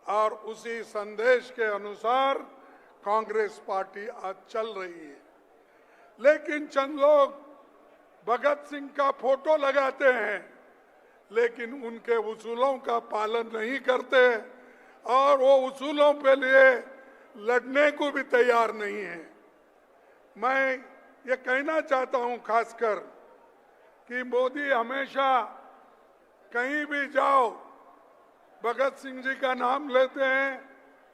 और उसी संदेश के अनुसार कांग्रेस पार्टी आज चल रही है। लेकिन चंद लोग भगत सिंह का फोटो लगाते हैं, लेकिन उनके उसूलों का पालन नहीं करते और वो उसूलों पे लिए लड़ने को भी तैयार नहीं है। मैं ये कहना चाहता हूं खासकर कि मोदी हमेशा कहीं भी जाओ भगत सिंह जी का नाम लेते हैं,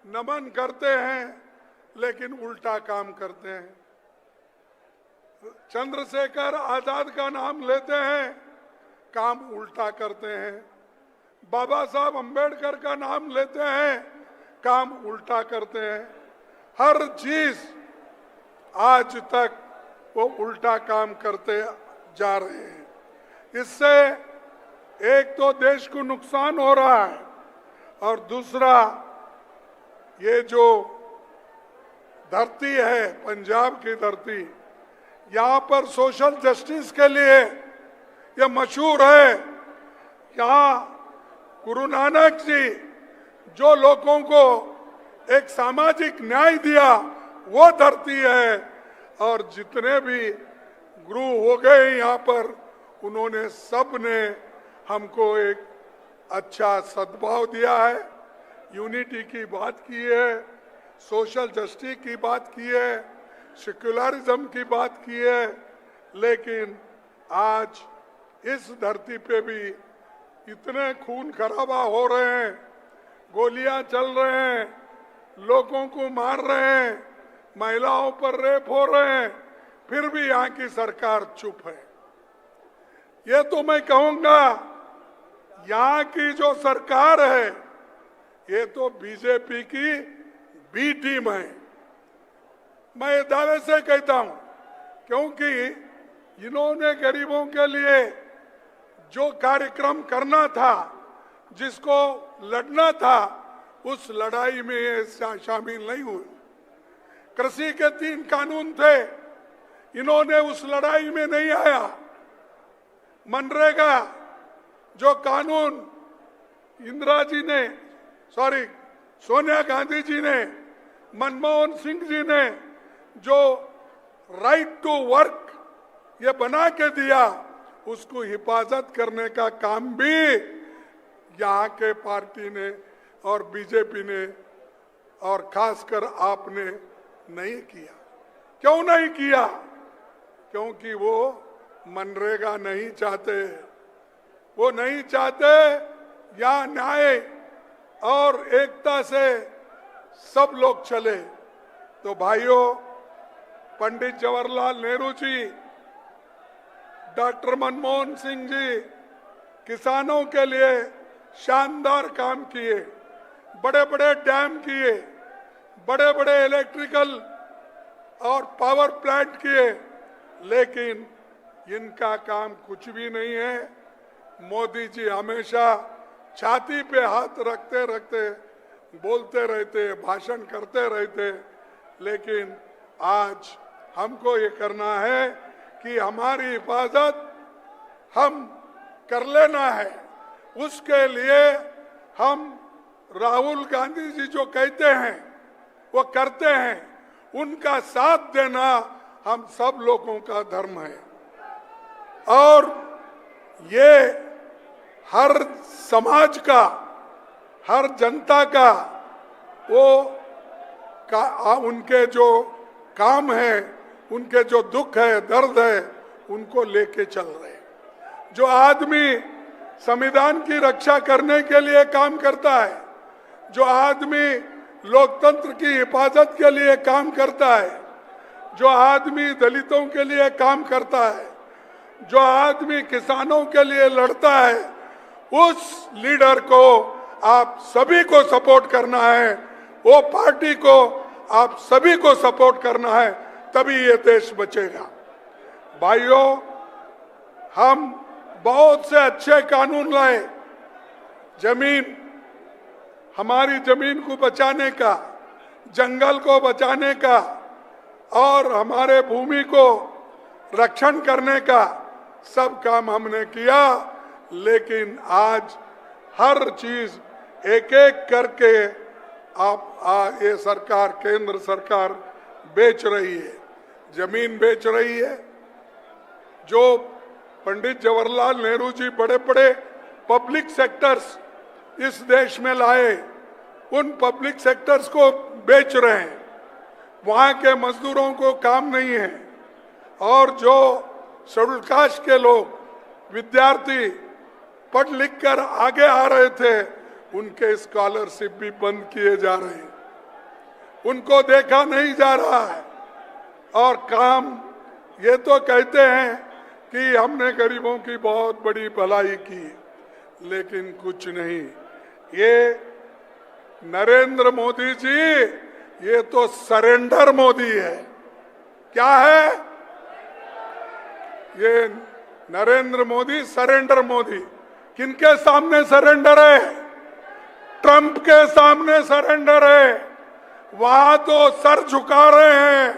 नमन करते हैं, लेकिन उल्टा काम करते हैं। चंद्रशेखर आजाद का नाम लेते हैं, काम उल्टा करते हैं। बाबा साहब अंबेडकर का नाम लेते हैं, काम उल्टा करते हैं। हर चीज आज तक वो उल्टा काम करते जा रहे हैं। इससे एक तो देश को नुकसान हो रहा है और दूसरा ये जो धरती है, पंजाब की धरती, यहाँ पर सोशल जस्टिस के लिए ये मशहूर है। यहाँ गुरु नानक जी जो लोगों को एक सामाजिक न्याय दिया वो धरती है, और जितने भी गुरु हो गए यहाँ पर उन्होंने सब ने हमको एक अच्छा सद्भाव दिया है, यूनिटी की बात की है, सोशल जस्टिस की बात की है, सेक्युलरिज्म की बात की है। लेकिन आज इस धरती पे भी इतने खून खराबा हो रहे हैं, गोलियां चल रहे हैं, लोगों को मार रहे हैं, महिलाओं पर रेप हो रहे हैं, फिर भी यहाँ की सरकार चुप है। ये तो मैं कहूंगा यहाँ की जो सरकार है ये तो बीजेपी की बी टीम है। मैं ये दावे से कहता हूं क्योंकि इन्होंने गरीबों के लिए जो कार्यक्रम करना था, जिसको लड़ना था, उस लड़ाई में ये शामिल नहीं हुए। कृषि के 3 कानून थे, इन्होंने उस लड़ाई में नहीं आया। मनरेगा जो कानून सोनिया गांधी जी ने, मनमोहन सिंह जी ने जो राइट टू वर्क ये बना के दिया, उसको हिफाजत करने का काम भी यहाँ के पार्टी ने और बीजेपी ने और खासकर आपने नहीं किया। क्यों नहीं किया? क्योंकि वो मनरेगा नहीं चाहते। वो नहीं चाहते यहाँ न्याय और एकता से सब लोग चले। तो भाइयों, पंडित जवाहरलाल नेहरू जी, डॉक्टर मनमोहन सिंह जी किसानों के लिए शानदार काम किए, बड़े बड़े डैम किए, बड़े बड़े इलेक्ट्रिकल और पावर प्लांट किए, लेकिन इनका काम कुछ भी नहीं है। मोदी जी हमेशा छाती पे हाथ रखते रखते बोलते रहते, भाषण करते रहते, लेकिन आज हमको ये करना है कि हमारी हिफाजत हम कर लेना है। उसके लिए हम राहुल गांधी जी जो कहते हैं वो करते हैं, उनका साथ देना हम सब लोगों का धर्म है। और ये हर समाज का, हर जनता का उनके जो काम है, उनके जो दुख है, दर्द है, उनको लेके चल रहे हैं। जो आदमी संविधान की रक्षा करने के लिए काम करता है, जो आदमी लोकतंत्र की हिफाजत के लिए काम करता है, जो आदमी दलितों के लिए काम करता है, जो आदमी किसानों के लिए लड़ता है, उस लीडर को आप सभी को सपोर्ट करना है, वो पार्टी को आप सभी को सपोर्ट करना है, तभी ये देश बचेगा। भाइयों, हम बहुत से अच्छे कानून लाए, जमीन, हमारी जमीन को बचाने का, जंगल को बचाने का और हमारे भूमि को रक्षण करने का, सब काम हमने किया। लेकिन आज हर चीज एक एक करके ये सरकार, केंद्र सरकार बेच रही है, जमीन बेच रही है। जो पंडित जवाहरलाल नेहरू जी बड़े बड़े पब्लिक सेक्टर्स इस देश में लाए, उन पब्लिक सेक्टर्स को बेच रहे हैं। वहां के मजदूरों को काम नहीं है, और जो शेड्यूल कास्ट के लोग, विद्यार्थी पढ़ लिख कर आगे आ रहे थे, उनके स्कॉलरशिप भी बंद किए जा रहे हैं, उनको देखा नहीं जा रहा है। और काम ये तो कहते हैं कि हमने गरीबों की बहुत बड़ी भलाई की, लेकिन कुछ नहीं। ये नरेंद्र मोदी जी, ये तो सरेंडर मोदी है। क्या है ये? नरेंद्र मोदी सरेंडर मोदी। किनके सामने सरेंडर है? ट्रंप के सामने सरेंडर है। वहां तो सर झुका रहे हैं,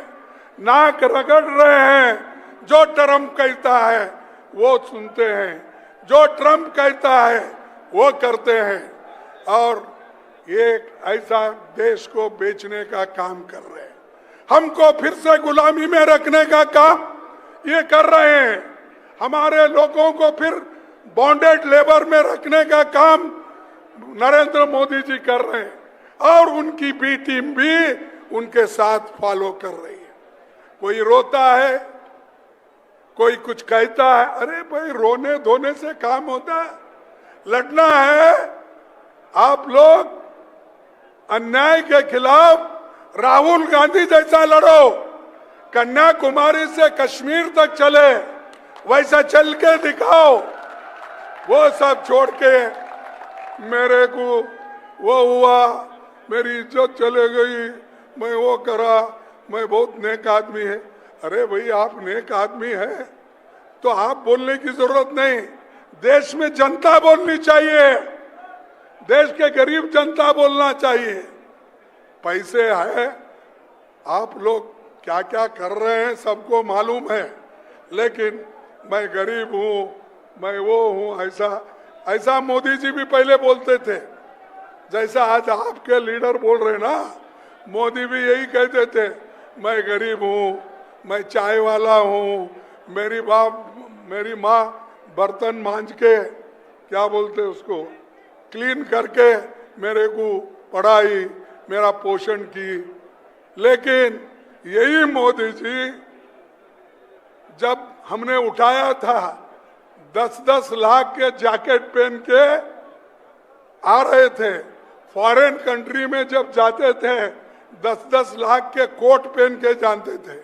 नाक रगड़ रहे हैं। जो ट्रंप कहता है वो सुनते हैं, जो ट्रंप कहता है वो करते हैं, और ये ऐसा देश को बेचने का काम कर रहे हैं। हमको फिर से गुलामी में रखने का काम ये कर रहे हैं। हमारे लोगों को फिर बॉन्डेड लेबर में रखने का काम नरेंद्र मोदी जी कर रहे हैं, और उनकी बी टीम भी उनके साथ फॉलो कर रही है। कोई रोता है, कोई कुछ कहता है। अरे भाई, रोने धोने से काम होता है? लड़ना है। आप लोग अन्याय के खिलाफ राहुल गांधी जैसा लड़ो। कन्याकुमारी से कश्मीर तक चले, वैसा चल के दिखाओ। वो सब छोड़ के मेरे को वो हुआ, मेरी इज्जत चले गई, मैं वो करा, मैं बहुत नेक आदमी है। अरे भाई, आप नेक आदमी है तो आप बोलने की जरूरत नहीं। देश में जनता बोलनी चाहिए, देश के गरीब जनता बोलना चाहिए। पैसे है, आप लोग क्या क्या कर रहे हैं सबको मालूम है, लेकिन मैं गरीब हूँ, मैं वो हूँ, ऐसा मोदी जी भी पहले बोलते थे। जैसा आज आपके लीडर बोल रहे ना, मोदी भी यही कहते थे, मैं गरीब हूँ, मैं चाय वाला हूँ, मेरी माँ बर्तन मांज के, क्या बोलते उसको, क्लीन करके मेरे को पढ़ाई, मेरा पोषण की। लेकिन यही मोदी जी जब हमने उठाया था 10-10 लाख के जैकेट पहन के आ रहे थे, फॉरेन कंट्री में जब जाते थे 10-10 लाख के कोट पहन के जानते थे।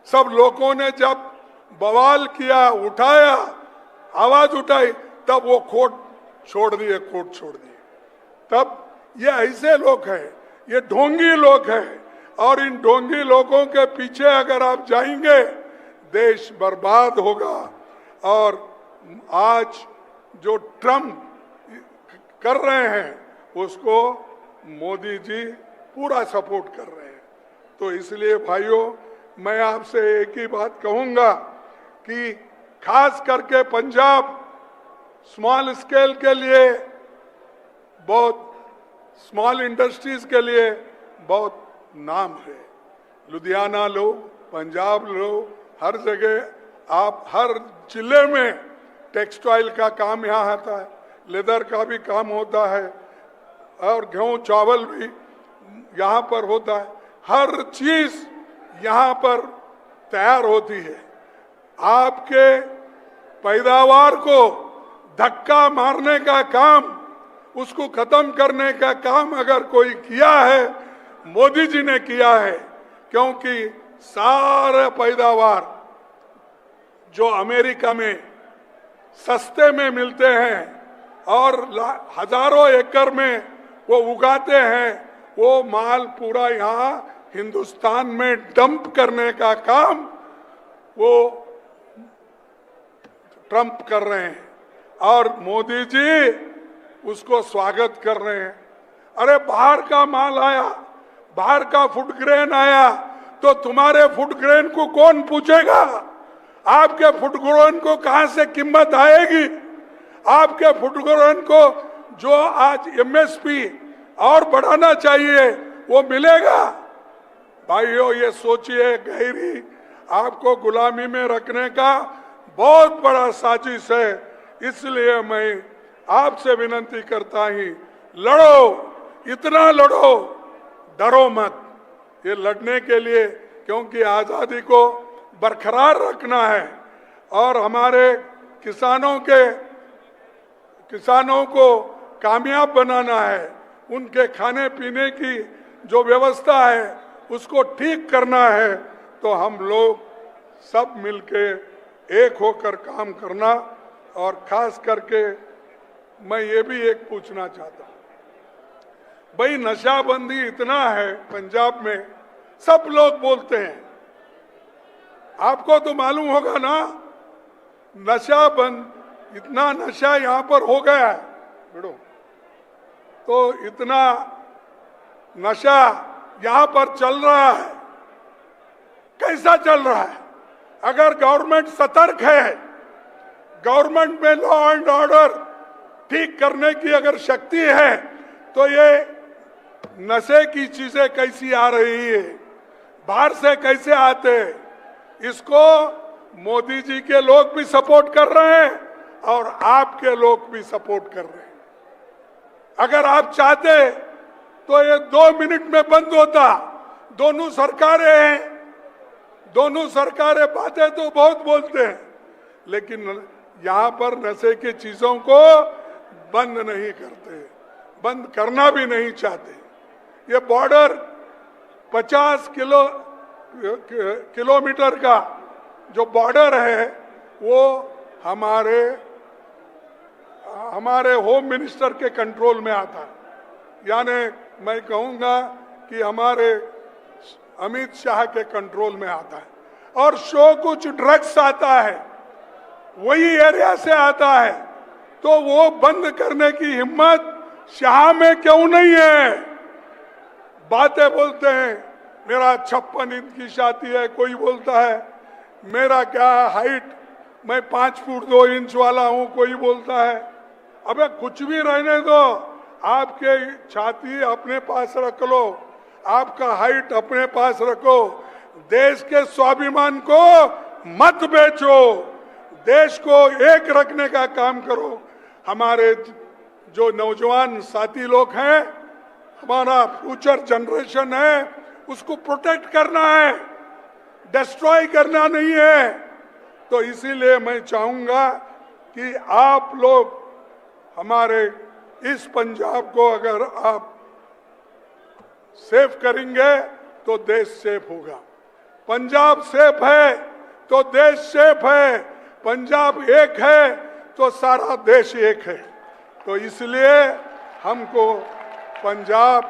सब लोगों ने जब बवाल किया, उठाया, आवाज उठाई, तब वो कोट छोड़ दिए। तब ये ऐसे लोग हैं, ये ढोंगी लोग हैं, और इन ढोंगी लोगों के पीछे अगर आप जाएंगे देश बर्बाद होगा। और आज जो ट्रंप कर रहे हैं उसको मोदी जी पूरा सपोर्ट कर रहे हैं। तो इसलिए भाइयों, मैं आपसे एक ही बात कहूंगा कि खास करके पंजाब स्मॉल स्केल के लिए, बहुत स्मॉल इंडस्ट्रीज के लिए बहुत नाम है। लुधियाना लो, पंजाब लो, हर जगह आप हर जिले में टेक्सटाइल का काम यहाँ आता है, लेदर का भी काम होता है, और गेहूं चावल भी यहाँ पर होता है। हर चीज यहाँ पर तैयार होती है। आपके पैदावार को धक्का मारने का काम, उसको खत्म करने का काम अगर कोई किया है, मोदी जी ने किया है। क्योंकि सारे पैदावार जो अमेरिका में सस्ते में मिलते हैं और हजारों एकड़ में वो उगाते हैं, वो माल पूरा यहाँ हिंदुस्तान में डंप करने का काम वो ट्रंप कर रहे हैं, और मोदी जी उसको स्वागत कर रहे हैं। अरे बाहर का माल आया, बाहर का फूड ग्रेन आया, तो तुम्हारे फूड ग्रेन को कौन पूछेगा? आपके फूड ग्रेन को कहां से कीमत आएगी? आपके फूड ग्रेन को जो आज एमएसपी और बढ़ाना चाहिए वो मिलेगा? भाइयों, ये सोचिए, गहरी आपको गुलामी में रखने का बहुत बड़ा साजिश है। इसलिए मैं आपसे विनती करता ही, लड़ो, इतना लड़ो, डरो मत। ये लड़ने के लिए, क्योंकि आजादी को बरकरार रखना है और हमारे किसानों को कामयाब बनाना है, उनके खाने पीने की जो व्यवस्था है उसको ठीक करना है, तो हम लोग सब मिलके एक होकर काम करना। और खास करके मैं ये भी एक पूछना चाहता हूं, भाई नशाबंदी इतना है पंजाब में, सब लोग बोलते हैं, आपको तो मालूम होगा ना, नशा बंद, इतना नशा यहां पर हो गया है बेड़ो, तो इतना नशा यहां पर चल रहा है, कैसा चल रहा है? अगर गवर्नमेंट सतर्क है, गवर्नमेंट में लॉ एंड ऑर्डर ठीक करने की अगर शक्ति है, तो ये नशे की चीजें कैसी आ रही है, बाहर से कैसे आते हैं? इसको मोदी जी के लोग भी सपोर्ट कर रहे हैं और आपके लोग भी सपोर्ट कर रहे हैं। अगर आप चाहते तो ये 2 मिनट में बंद होता। दोनों सरकारें हैं, दोनों सरकारें बातें तो बहुत बोलते हैं, लेकिन यहां पर नशे की चीजों को बंद नहीं करते, बंद करना भी नहीं चाहते। ये बॉर्डर 50 किलोमीटर का जो बॉर्डर है, वो हमारे होम मिनिस्टर के कंट्रोल में आता है। यानी मैं कहूंगा कि हमारे अमित शाह के कंट्रोल में आता है। और शो कुछ ड्रग्स आता है, वही एरिया से आता है, तो वो बंद करने की हिम्मत शाह में क्यों नहीं है? बातें बोलते हैं, मेरा 56 इंच की छाती है, कोई बोलता है मेरा क्या हाइट, मैं 5 फुट 2 इंच वाला हूं, कोई बोलता है। अबे कुछ भी रहने दो, आपके छाती अपने पास रख लो, आपका हाइट अपने पास रखो, देश के स्वाभिमान को मत बेचो, देश को एक रखने का काम करो। हमारे जो नौजवान साथी लोग हैं, हमारा फ्यूचर जनरेशन है, उसको प्रोटेक्ट करना है, डिस्ट्रॉय करना नहीं है। तो इसीलिए मैं चाहूंगा कि आप लोग हमारे इस पंजाब को अगर आप सेफ करेंगे तो देश सेफ होगा। पंजाब सेफ है तो देश सेफ है, पंजाब एक है तो सारा देश एक है। तो इसलिए हमको पंजाब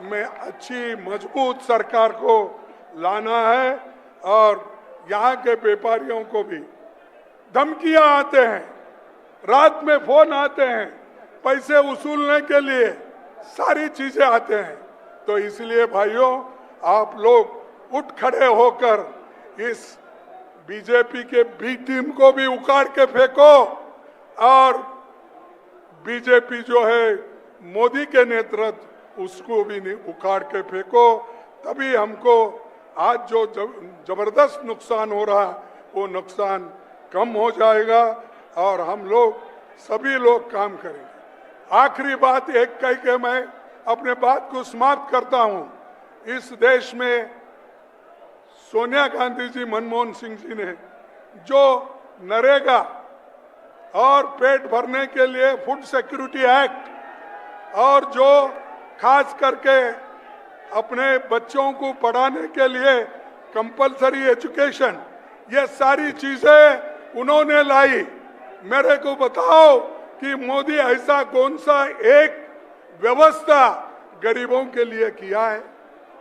में अच्छी मजबूत सरकार को लाना है। और यहाँ के व्यापारियों को भी धमकियां आते हैं, रात में फोन आते हैं, पैसे वसूलने के लिए सारी चीजें आते हैं। तो इसलिए भाइयों, आप लोग उठ खड़े होकर इस बीजेपी के बी टीम को भी उखाड़ के फेंको, और बीजेपी जो है मोदी के नेतृत्व, उसको भी उखाड़ के फेंको। तभी हमको आज जो जबरदस्त नुकसान हो रहा, वो नुकसान कम हो जाएगा और हम लोग सभी लोग काम करेंगे। आखिरी बात एक कह के मैं अपने बात को समाप्त करता हूं। इस देश में सोनिया गांधी जी, मनमोहन सिंह जी ने जो नरेगा और पेट भरने के लिए फूड सिक्योरिटी एक्ट, और जो खास करके अपने बच्चों को पढ़ाने के लिए कंपलसरी एजुकेशन, ये सारी चीजें उन्होंने लाई। मेरे को बताओ कि मोदी ऐसा कौन सा एक व्यवस्था गरीबों के लिए किया है?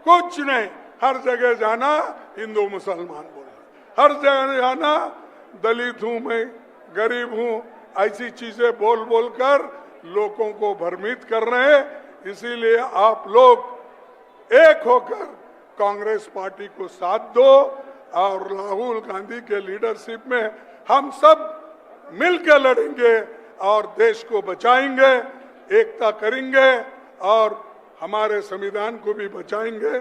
कुछ नहीं। हर जगह जाना हिंदू मुसलमान बोलना, हर जगह जाना दलित हूं मैं, गरीब हूं, ऐसी चीजें बोल बोल कर लोगों को भ्रमित कर रहे हैं। इसीलिए आप लोग एक होकर कांग्रेस पार्टी को साथ दो और राहुल गांधी के लीडरशिप में हम सब मिलकर लड़ेंगे और देश को बचाएंगे, एकता करेंगे और हमारे संविधान को भी बचाएंगे।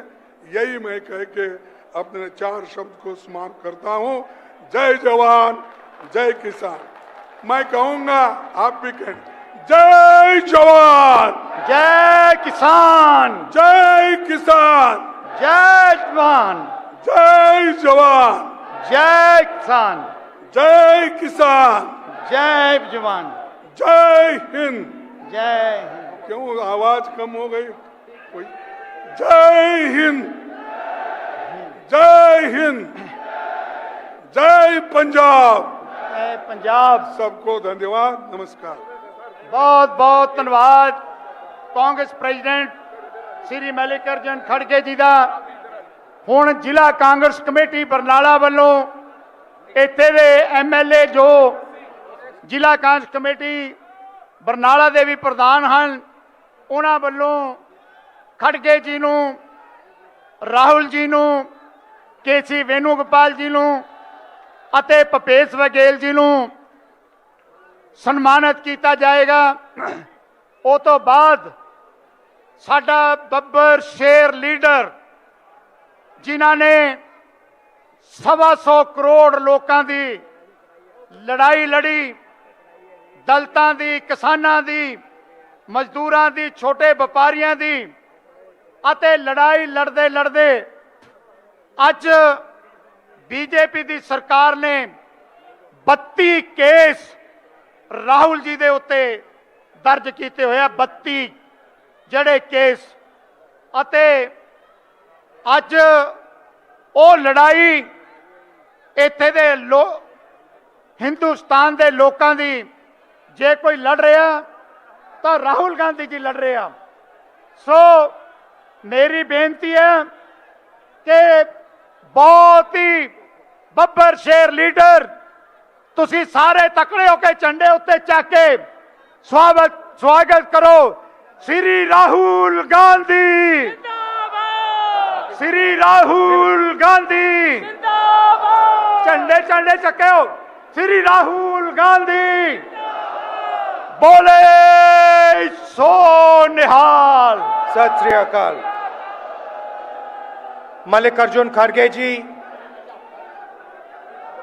यही मैं कह के अपने 4 शब्द को समाप्त करता हूं। जय जवान, जय किसान। मैं कहूंगा, आप भी कहें, जय जवान, जय किसान, जय किसान, जय जवान, जय जवान, जय किसान, जय किसान, जय जवान, जय हिंद। जय हिंद। क्यों आवाज कम हो गई? कोई जय हिंद, जय हिंद, जय पंजाब। पंजाब। सबको धन्यवाद, नमस्कार। बहुत बहुत धन्यवाद कांग्रेस प्रेसिडेंट श्री मल्लिकार्जुन खड़गे जी का। हुण जिला कांग्रेस कमेटी बरनाला वालों इत्थे दे MLA जो जिला कांग्रेस कमेटी बरनाला दे भी प्रधान हैं, उन्हां वालों खड़गे जी नूं, राहुल जी नूं, KC वेणुगोपाल जी नूं अते भूपेश बघेल जी नूं सन्मानित किया जाएगा। उस तो बाद साडा बब्बर शेर लीडर जिन्हां ने 125 करोड़ लोगों की लड़ाई लड़ी, दलितां दी, किसानां दी, मजदूरां दी, छोटे व्यापारियों की, अते लड़ाई लड़दे लड़दे अज बीजेपी की सरकार ने 32 केस राहुल जी दे उत्ते दर्ज किए हुए, 32 जड़े केस, अते अज वो लड़ाई इत्थे दे हिंदुस्तान के लोगों की जे कोई लड़ रहा तो राहुल गांधी जी लड़ रहे हैं। सो मेरी बेनती है कि बहुत ही बब्बर शेर लीडर तुसी सारे तकड़े होके झंडे उत्ते चक के स्वागत करो श्री राहुल गांधी, श्री राहुल गांधी, झंडे झंडे चके हो श्री राहुल गांधी, बोले सो निहाल। सत श्री अकाल। मल्लिकार्जुन खड़गे जी,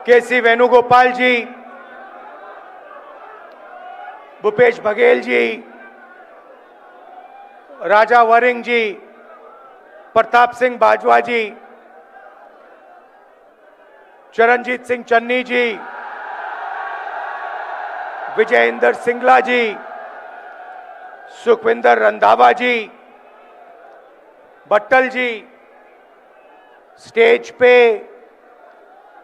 KC वेणुगोपाल जी, भूपेश बघेल जी, राजा वरिंग जी, प्रताप सिंह बाजवा जी, चरणजीत सिंह चन्नी जी, विजयेंद्र सिंगला जी, सुखविंदर रंधावा जी, बट्टल जी, स्टेज पे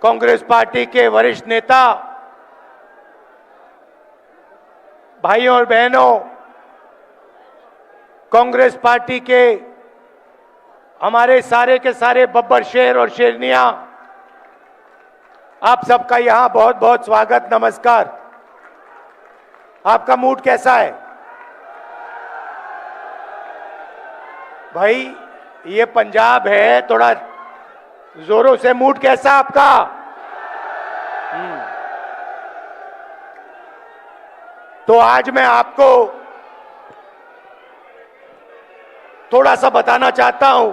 कांग्रेस पार्टी के वरिष्ठ नेता, भाइयों और बहनों, कांग्रेस पार्टी के हमारे सारे के सारे बब्बर शेर और शेरनियां, आप सबका यहां बहुत बहुत स्वागत, नमस्कार। आपका मूड कैसा है भाई? ये पंजाब है, थोड़ा जोरों से मूड कैसा आपका? तो आज मैं आपको थोड़ा सा बताना चाहता हूं।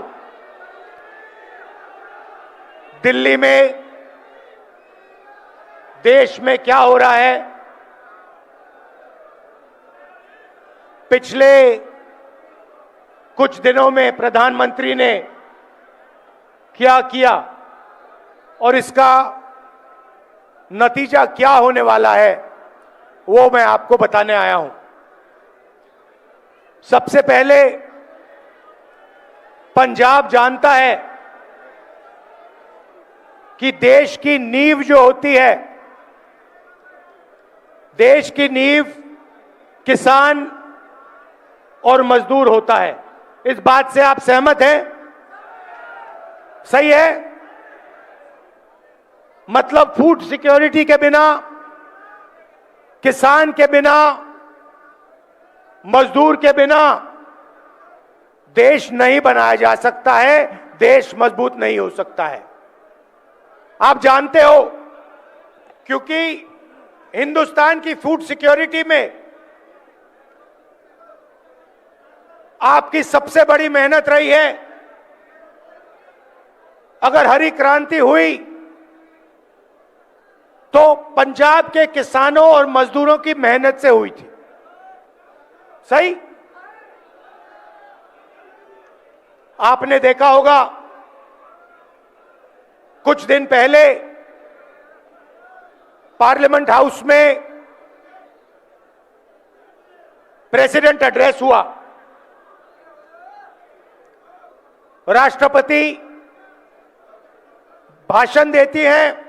दिल्ली में, देश में क्या हो रहा है। पिछले कुछ दिनों में प्रधानमंत्री ने क्या किया और इसका नतीजा क्या होने वाला है, वो मैं आपको बताने आया हूं। सबसे पहले पंजाब जानता है कि देश की नींव जो होती है, देश की नींव किसान और मजदूर होता है। इस बात से आप सहमत हैं? सही है? मतलब फूड सिक्योरिटी के बिना, किसान के बिना, मजदूर के बिना देश नहीं बनाया जा सकता है, देश मजबूत नहीं हो सकता है। आप जानते हो, क्योंकि हिंदुस्तान की फूड सिक्योरिटी में आपकी सबसे बड़ी मेहनत रही है। अगर हरी क्रांति हुई तो पंजाब के किसानों और मजदूरों की मेहनत से हुई थी। सही? आपने देखा होगा कुछ दिन पहले पार्लियामेंट हाउस में प्रेसिडेंट एड्रेस हुआ। राष्ट्रपति भाषण देती हैं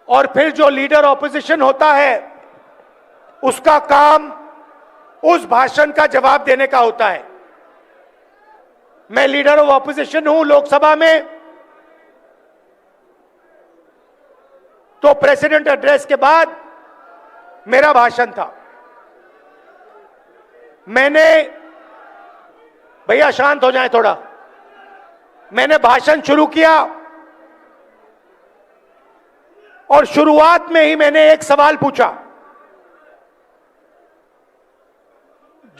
और फिर जो लीडर ऑपोजिशन होता है उसका काम उस भाषण का जवाब देने का होता है। मैं लीडर ऑफ ऑपोजिशन हूं लोकसभा में, तो प्रेसिडेंट एड्रेस के बाद मेरा भाषण था। मैंने, भैया शांत हो जाए थोड़ा, मैंने भाषण शुरू किया और शुरुआत में ही मैंने एक सवाल पूछा।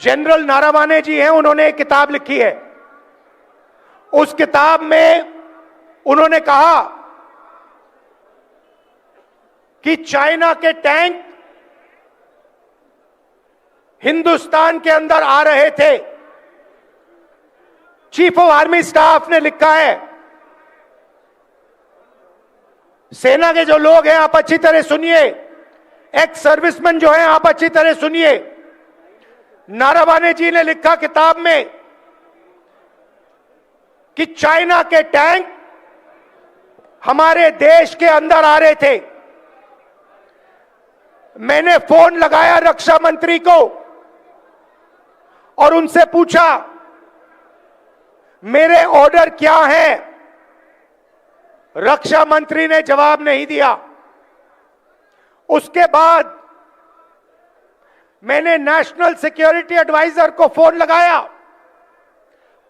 जनरल नारावाने जी हैं, उन्होंने एक किताब लिखी है। उस किताब में उन्होंने कहा कि चाइना के टैंक हिंदुस्तान के अंदर आ रहे थे। चीफ ऑफ आर्मी स्टाफ ने लिखा है। सेना के जो लोग हैं आप अच्छी तरह सुनिए, एक्स सर्विसमैन जो हैं आप अच्छी तरह सुनिए। नारावाने जी ने लिखा किताब में कि चाइना के टैंक हमारे देश के अंदर आ रहे थे। मैंने फोन लगाया रक्षा मंत्री को और उनसे पूछा मेरे ऑर्डर क्या हैं। रक्षा मंत्री ने जवाब नहीं दिया। उसके बाद मैंने नेशनल सिक्योरिटी एडवाइजर को फोन लगाया।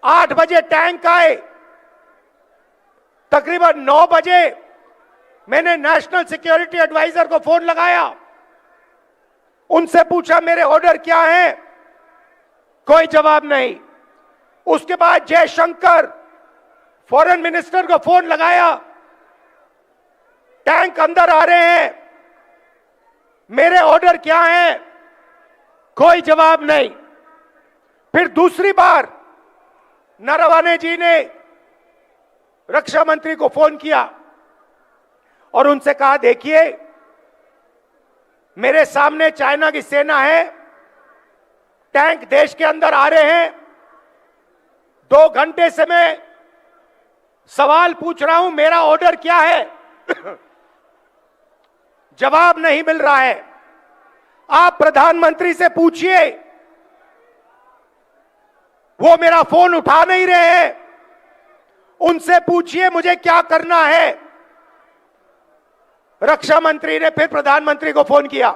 8 बजे टैंक आए। तकरीबन 9 बजे मैंने नेशनल सिक्योरिटी एडवाइजर को फोन लगाया, उनसे पूछा मेरे ऑर्डर क्या हैं, कोई जवाब नहीं। उसके बाद जयशंकर फॉरेन मिनिस्टर को फोन लगाया, टैंक अंदर आ रहे हैं, मेरे ऑर्डर क्या हैं, कोई जवाब नहीं। फिर दूसरी बार नारावाने जी ने रक्षा मंत्री को फोन किया और उनसे कहा देखिए मेरे सामने चाइना की सेना है, टैंक देश के अंदर आ रहे हैं, 2 घंटे से मैं सवाल पूछ रहा हूं मेरा ऑर्डर क्या है, जवाब नहीं मिल रहा है। आप प्रधानमंत्री से पूछिए, वो मेरा फोन उठा नहीं रहे हैं, उनसे पूछिए मुझे क्या करना है। रक्षा मंत्री ने फिर प्रधानमंत्री को फोन किया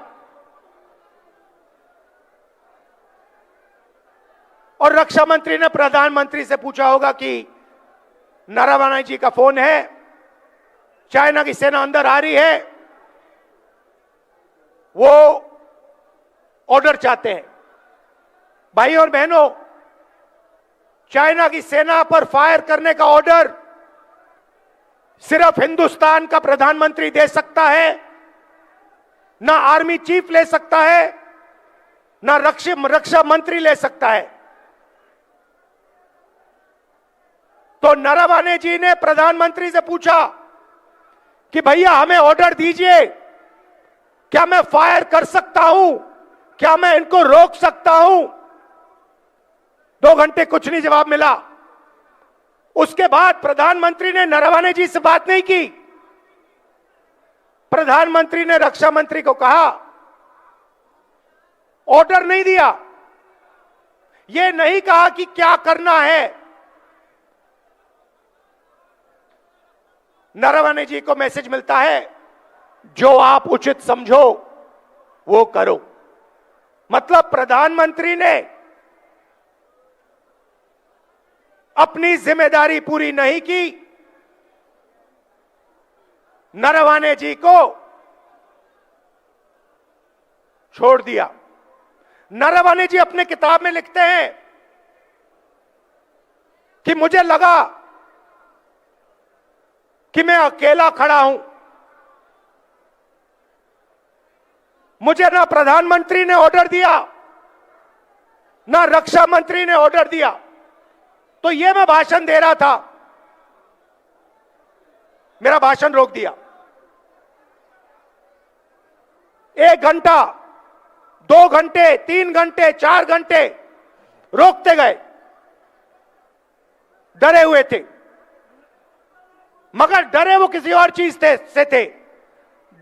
और रक्षा मंत्री ने प्रधानमंत्री से पूछा होगा कि नारावाने जी का फोन है, चाइना की सेना अंदर आ रही है, वो ऑर्डर चाहते हैं। भाई और बहनों, चाइना की सेना पर फायर करने का ऑर्डर सिर्फ हिंदुस्तान का प्रधानमंत्री दे सकता है, ना आर्मी चीफ ले सकता है, ना रक्षा मंत्री ले सकता है। तो नारावाने जी ने प्रधानमंत्री से पूछा कि भैया हमें ऑर्डर दीजिए, क्या मैं फायर कर सकता हूं, क्या मैं इनको रोक सकता हूं। 2 घंटे कुछ नहीं जवाब मिला। उसके बाद प्रधानमंत्री ने नारावाने जी से बात नहीं की। प्रधानमंत्री ने रक्षा मंत्री को कहा, ऑर्डर नहीं दिया, यह नहीं कहा कि क्या करना है। नारावाने जी को मैसेज मिलता है, जो आप उचित समझो वो करो। मतलब प्रधानमंत्री ने अपनी जिम्मेदारी पूरी नहीं की, नारावाने जी को छोड़ दिया। नारावाने जी अपने किताब में लिखते हैं कि मुझे लगा कि मैं अकेला खड़ा हूं, मुझे ना प्रधानमंत्री ने ऑर्डर दिया, ना रक्षा मंत्री ने ऑर्डर दिया, तो ये मैं भाषण दे रहा था, मेरा भाषण रोक दिया। 1 घंटा, 2 घंटे, 3 घंटे, 4 घंटे रोकते गए, डरे हुए थे, मगर डरे वो किसी और चीज से थे,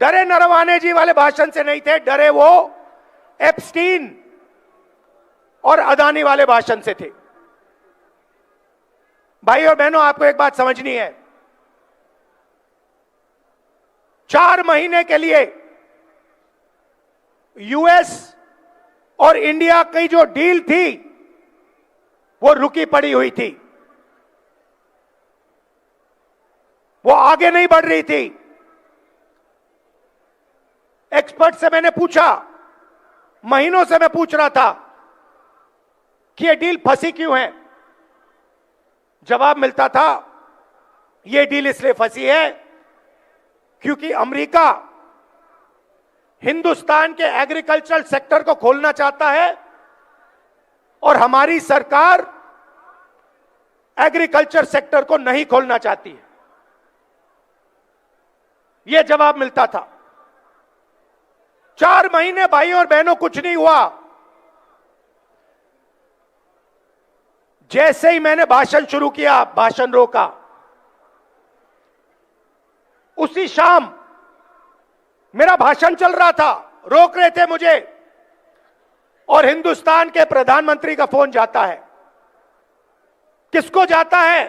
डरे नरवाने जी वाले भाषण से नहीं थे, डरे वो एप्स्टीन और अदानी वाले भाषण से थे। भाई और बहनों, आपको एक बात समझनी है, 4 महीने के लिए यूएस और इंडिया की जो डील थी वो रुकी पड़ी हुई थी, वो आगे नहीं बढ़ रही थी। एक्सपर्ट से मैंने पूछा, महीनों से मैं पूछ रहा था कि ये डील फंसी क्यों है। जवाब मिलता था, ये डील इसलिए फंसी है क्योंकि अमेरिका हिंदुस्तान के एग्रीकल्चरल सेक्टर को खोलना चाहता है और हमारी सरकार एग्रीकल्चर सेक्टर को नहीं खोलना चाहती है। यह जवाब मिलता था। 4 महीने भाई और बहनों कुछ नहीं हुआ। जैसे ही मैंने भाषण शुरू किया, भाषण रोका, उसी शाम मेरा भाषण चल रहा था, रोक रहे थे मुझे, और हिंदुस्तान के प्रधानमंत्री का फोन जाता है। किसको जाता है?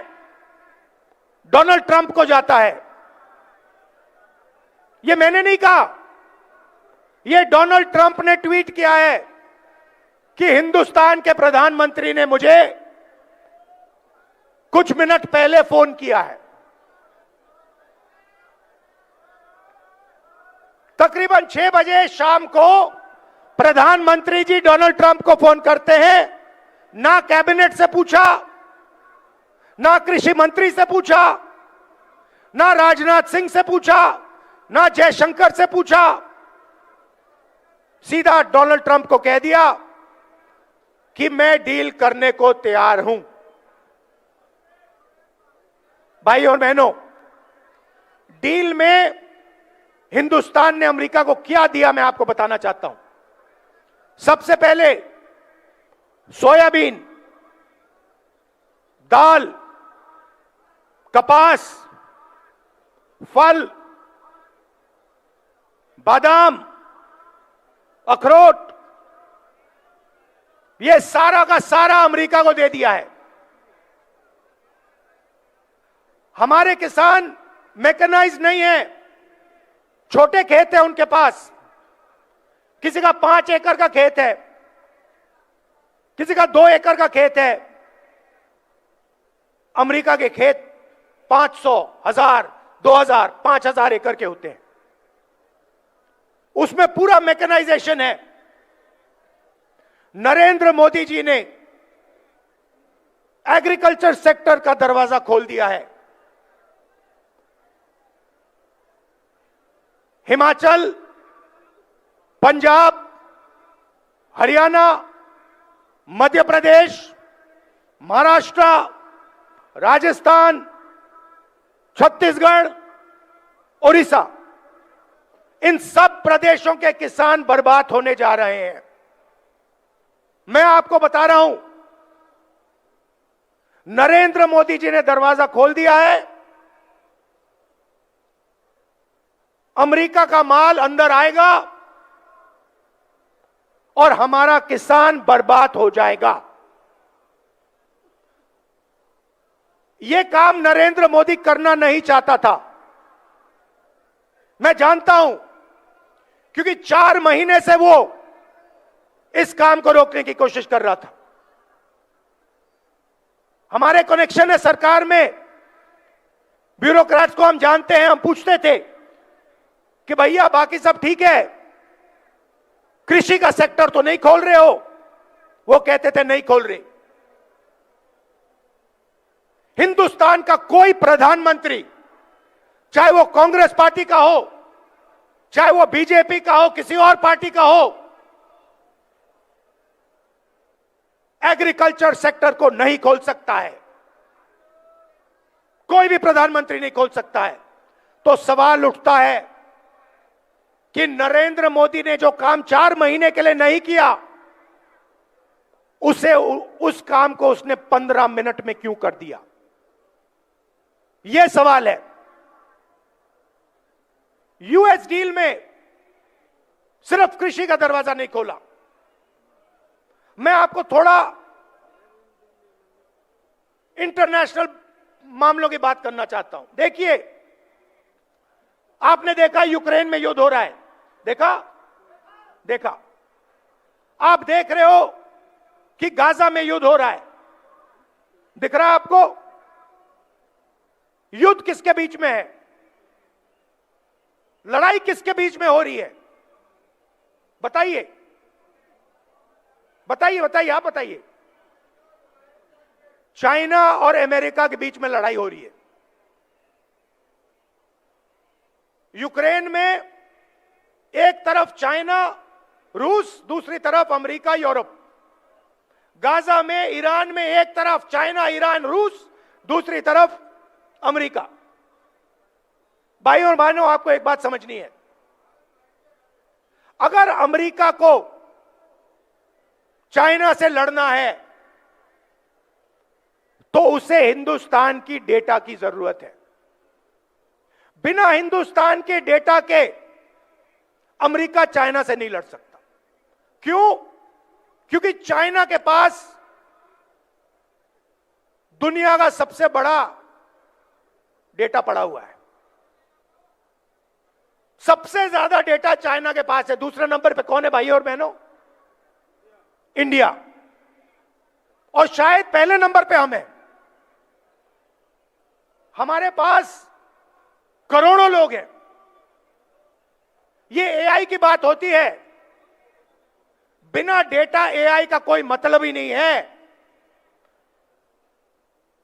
डोनाल्ड ट्रंप को जाता है। यह मैंने नहीं कहा, यह डोनाल्ड ट्रंप ने ट्वीट किया है कि हिंदुस्तान के प्रधानमंत्री ने मुझे कुछ मिनट पहले फोन किया है। तकरीबन 6 बजे शाम को प्रधानमंत्री जी डोनाल्ड ट्रंप को फोन करते हैं। ना कैबिनेट से पूछा, ना कृषि मंत्री से पूछा, ना राजनाथ सिंह से पूछा, ना जयशंकर से पूछा, सीधा डोनाल्ड ट्रंप को कह दिया कि मैं डील करने को तैयार हूं। भाई और बहनों, डील में हिंदुस्तान ने अमेरिका को क्या दिया, मैं आपको बताना चाहता हूं। सबसे पहले सोयाबीन, दाल, कपास, फल, बादाम, अखरोट, यह सारा का सारा अमेरिका को दे दिया है। हमारे किसान मैकेनाइज नहीं है, छोटे खेत है उनके पास। किसी का 5 एकड़ का खेत है, किसी का 2 एकड़ का खेत है। अमेरिका के खेत 500, 1000, 2000, 5000 एकड़ के होते हैं। उसमें पूरा मैकेनाइजेशन है। नरेंद्र मोदी जी ने एग्रीकल्चर सेक्टर का दरवाजा खोल दिया है। हिमाचल, पंजाब, हरियाणा, मध्य प्रदेश, महाराष्ट्र, राजस्थान, छत्तीसगढ़, उड़ीसा, इन सब प्रदेशों के किसान बर्बाद होने जा रहे हैं। मैं आपको बता रहा हूं, नरेंद्र मोदी जी ने दरवाजा खोल दिया है। अमेरिका का माल अंदर आएगा और हमारा किसान बर्बाद हो जाएगा। यह काम नरेंद्र मोदी करना नहीं चाहता था, मैं जानता हूं, क्योंकि 4 महीने से वो इस काम को रोकने की कोशिश कर रहा था। हमारे कनेक्शन है सरकार में, ब्यूरोक्रेट्स को हम जानते हैं। हम पूछते थे कि भैया बाकी सब ठीक है, कृषि का सेक्टर तो नहीं खोल रहे हो? वो कहते थे नहीं खोल रहे। हिंदुस्तान का कोई प्रधानमंत्री, चाहे वो कांग्रेस पार्टी का हो, चाहे वो बीजेपी का हो, किसी और पार्टी का हो, एग्रीकल्चर सेक्टर को नहीं खोल सकता है। कोई भी प्रधानमंत्री नहीं खोल सकता है। तो सवाल उठता है कि नरेंद्र मोदी ने जो काम 4 महीने के लिए नहीं किया, उस काम को उसने 15 मिनट में क्यों कर दिया? यह सवाल है। यूएस डील में सिर्फ कृषि का दरवाजा नहीं खोला। मैं आपको थोड़ा इंटरनेशनल मामलों की बात करना चाहता हूं। देखिए, आपने देखा यूक्रेन में युद्ध हो रहा है, देखा। आप देख रहे हो कि गाजा में युद्ध हो रहा है, दिख रहा है आपको? युद्ध किसके बीच में है? लड़ाई किसके बीच में हो रही है? बताइए, आप बताइए। चाइना और अमेरिका के बीच में लड़ाई हो रही है। यूक्रेन में एक तरफ चाइना रूस, दूसरी तरफ अमेरिका यूरोप। गाजा में, ईरान में एक तरफ चाइना ईरान रूस, दूसरी तरफ अमेरिका। भाइयों और बहनों, आपको एक बात समझनी है, अगर अमेरिका को चाइना से लड़ना है तो उसे हिंदुस्तान की डेटा की जरूरत है। बिना हिंदुस्तान के डेटा के अमेरिका चाइना से नहीं लड़ सकता। क्यों? क्योंकि चाइना के पास दुनिया का सबसे बड़ा डेटा पड़ा हुआ है। सबसे ज्यादा डेटा चाइना के पास है। दूसरे नंबर पे कौन है भाइयों और बहनों? इंडिया। और शायद पहले नंबर पे हम हैं। हमारे पास करोड़ों लोग हैं। ये एआई की बात होती है, बिना डेटा एआई का कोई मतलब ही नहीं है।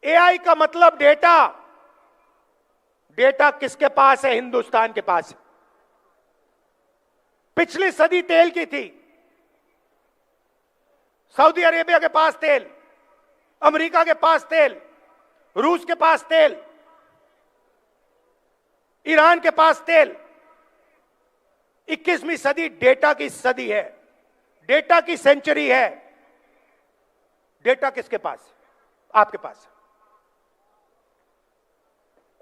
एआई का मतलब डेटा। डेटा किसके पास है? हिंदुस्तान के पास है। पिछली सदी तेल की थी। सऊदी अरेबिया के पास तेल, अमेरिका के पास तेल, रूस के पास तेल, ईरान के पास तेल। 21वीं सदी डेटा की सदी है, डेटा की सेंचुरी है। डेटा किसके पास है? आपके पास है,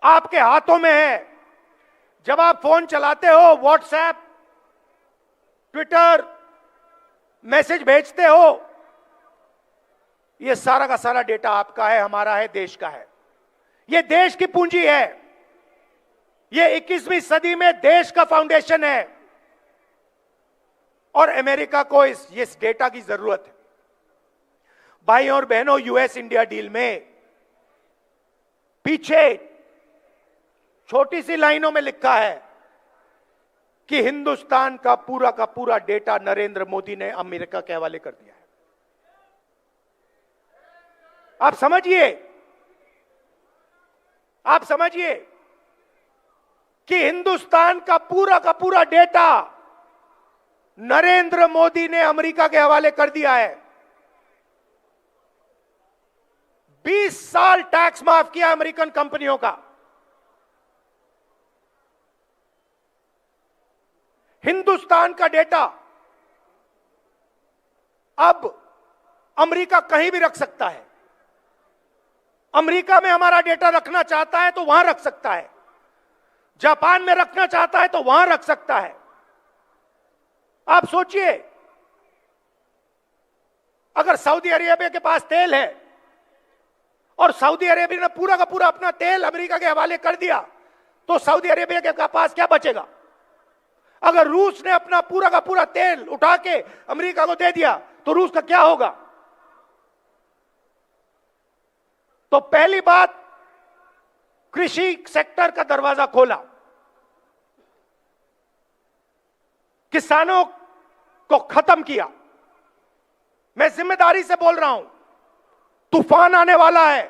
आपके हाथों में है। जब आप फोन चलाते हो, व्हाट्सएप, ट्विटर, मैसेज भेजते हो, यह सारा का सारा डेटा आपका है, हमारा है, देश का है। यह देश की पूंजी है। यह 21वीं सदी में देश का फाउंडेशन है और अमेरिका को इस डेटा की जरूरत है। भाइयों और बहनों, यूएस इंडिया डील में पीछे छोटी सी लाइनों में लिखा है कि हिंदुस्तान का पूरा डेटा नरेंद्र मोदी ने अमेरिका के हवाले कर दिया है। आप समझिए कि हिंदुस्तान का पूरा डेटा नरेंद्र मोदी ने अमेरिका के हवाले कर दिया है। 20 साल टैक्स माफ किया अमेरिकन कंपनियों का। हिंदुस्तान का डेटा अब अमेरिका कहीं भी रख सकता है। अमेरिका में हमारा डेटा रखना चाहता है तो वहां रख सकता है, जापान में रखना चाहता है तो वहां रख सकता है। आप सोचिए, अगर सऊदी अरेबिया के पास तेल है और सऊदी अरेबिया ने पूरा का पूरा अपना तेल अमेरिका के हवाले कर दिया, तो सऊदी अरेबिया के पास क्या बचेगा? अगर रूस ने अपना पूरा का पूरा तेल उठा के अमेरिका को दे दिया तो रूस का क्या होगा? तो पहली बात, कृषि सेक्टर का दरवाजा खोला, किसानों को खत्म किया। मैं जिम्मेदारी से बोल रहा हूं, तूफान आने वाला है।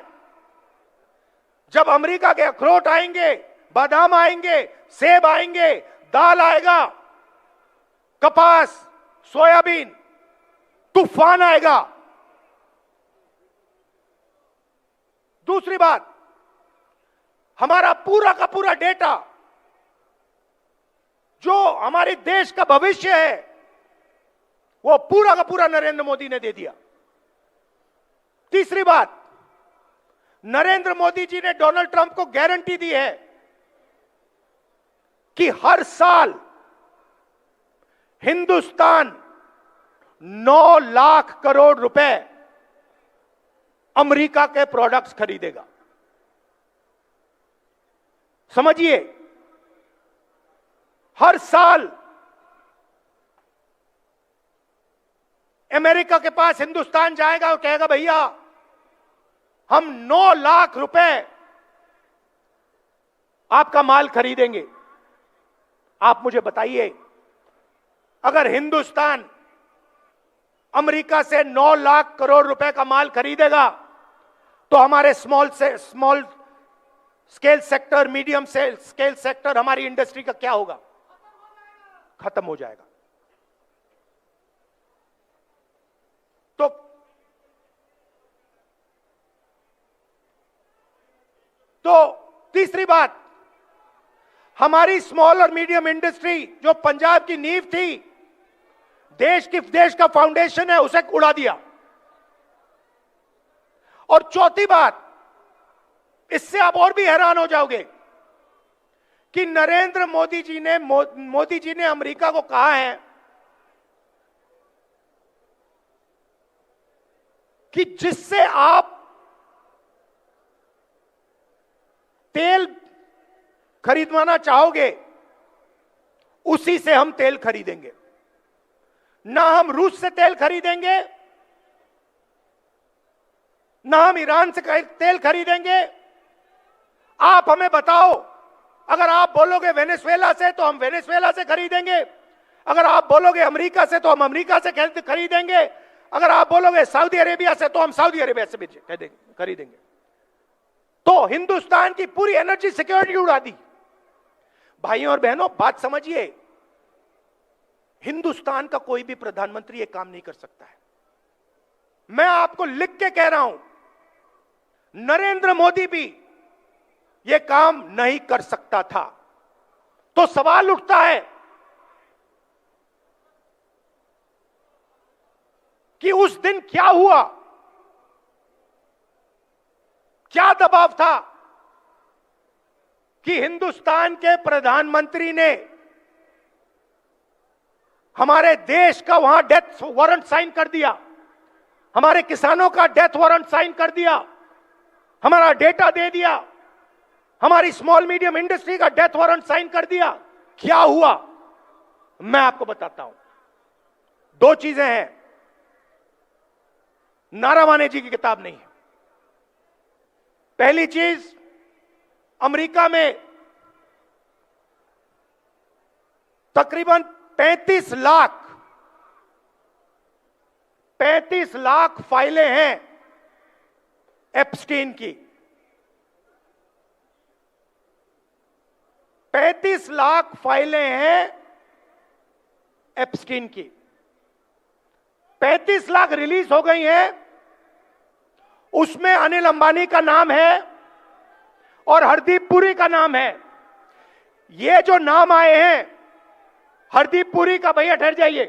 जब अमेरिका के अखरोट आएंगे, बादाम आएंगे, सेब आएंगे, दाल आएगा, कपास, सोयाबीन, तूफान आएगा। दूसरी बात, हमारा पूरा का पूरा डेटा जो हमारे देश का भविष्य है, वो पूरा का पूरा नरेंद्र मोदी ने दे दिया। तीसरी बात, नरेंद्र मोदी जी ने डोनाल्ड ट्रंप को गारंटी दी है कि हर साल हिंदुस्तान 9 लाख करोड़ रुपए अमेरिका के प्रोडक्ट्स खरीदेगा। समझिए, हर साल अमेरिका के पास हिंदुस्तान जाएगा और कहेगा भैया हम 9 लाख रुपए आपका माल खरीदेंगे। आप मुझे बताइए, अगर हिंदुस्तान अमेरिका से 9 लाख करोड़ रुपए का माल खरीदेगा तो हमारे small scale sector, medium scale sector, हमारी इंडस्ट्री का क्या होगा? खत्म हो जाएगा। तो तीसरी बात, हमारी स्मॉल और मीडियम इंडस्ट्री जो पंजाब की नींव थी, देश का फाउंडेशन है, उसे उड़ा दिया। और चौथी बात, इससे आप और भी हैरान हो जाओगे कि नरेंद्र मोदी जी ने अमेरिका को कहा है कि जिससे आप तेल खरीदवाना चाहोगे उसी से हम तेल खरीदेंगे। ना हम रूस से तेल खरीदेंगे, ना हम ईरान से तेल खरीदेंगे। आप हमें बताओ, अगर आप बोलोगे वेनेजुएला से तो हम वेनेजुएला से खरीदेंगे, अगर आप बोलोगे अमेरिका से तो हम अमेरिका से खरीदेंगे, अगर आप बोलोगे सऊदी अरेबिया से तो हम सऊदी अरेबिया से भी खरीदेंगे। तो हिंदुस्तान की पूरी एनर्जी सिक्योरिटी उड़ा दी। भाइयों और बहनों, बात समझिए, हिंदुस्तान का कोई भी प्रधानमंत्री ये काम नहीं कर सकता है। मैं आपको लिख के कह रहा हूं, नरेंद्र मोदी भी ये काम नहीं कर सकता था। तो सवाल उठता है कि उस दिन क्या हुआ, क्या दबाव था कि हिंदुस्तान के प्रधानमंत्री ने हमारे देश का वहां डेथ वारंट साइन कर दिया, हमारे किसानों का डेथ वारंट साइन कर दिया, हमारा डेटा दे दिया, हमारी स्मॉल मीडियम इंडस्ट्री का डेथ वारंट साइन कर दिया। क्या हुआ, मैं आपको बताता हूं। 2 चीजें हैं, नारावाने जी की किताब नहीं है। पहली चीज, अमेरिका में तकरीबन 35 लाख फाइलें हैं एप्स्टीन की। 35 लाख फाइलें हैं एप्स्टीन की। 35 लाख रिलीज हो गई हैं, उसमें अनिल अंबानी का नाम है और हरदीप पुरी का नाम है। ये जो नाम आए हैं, हरदीप पुरी का, भैया ठहर जाइए,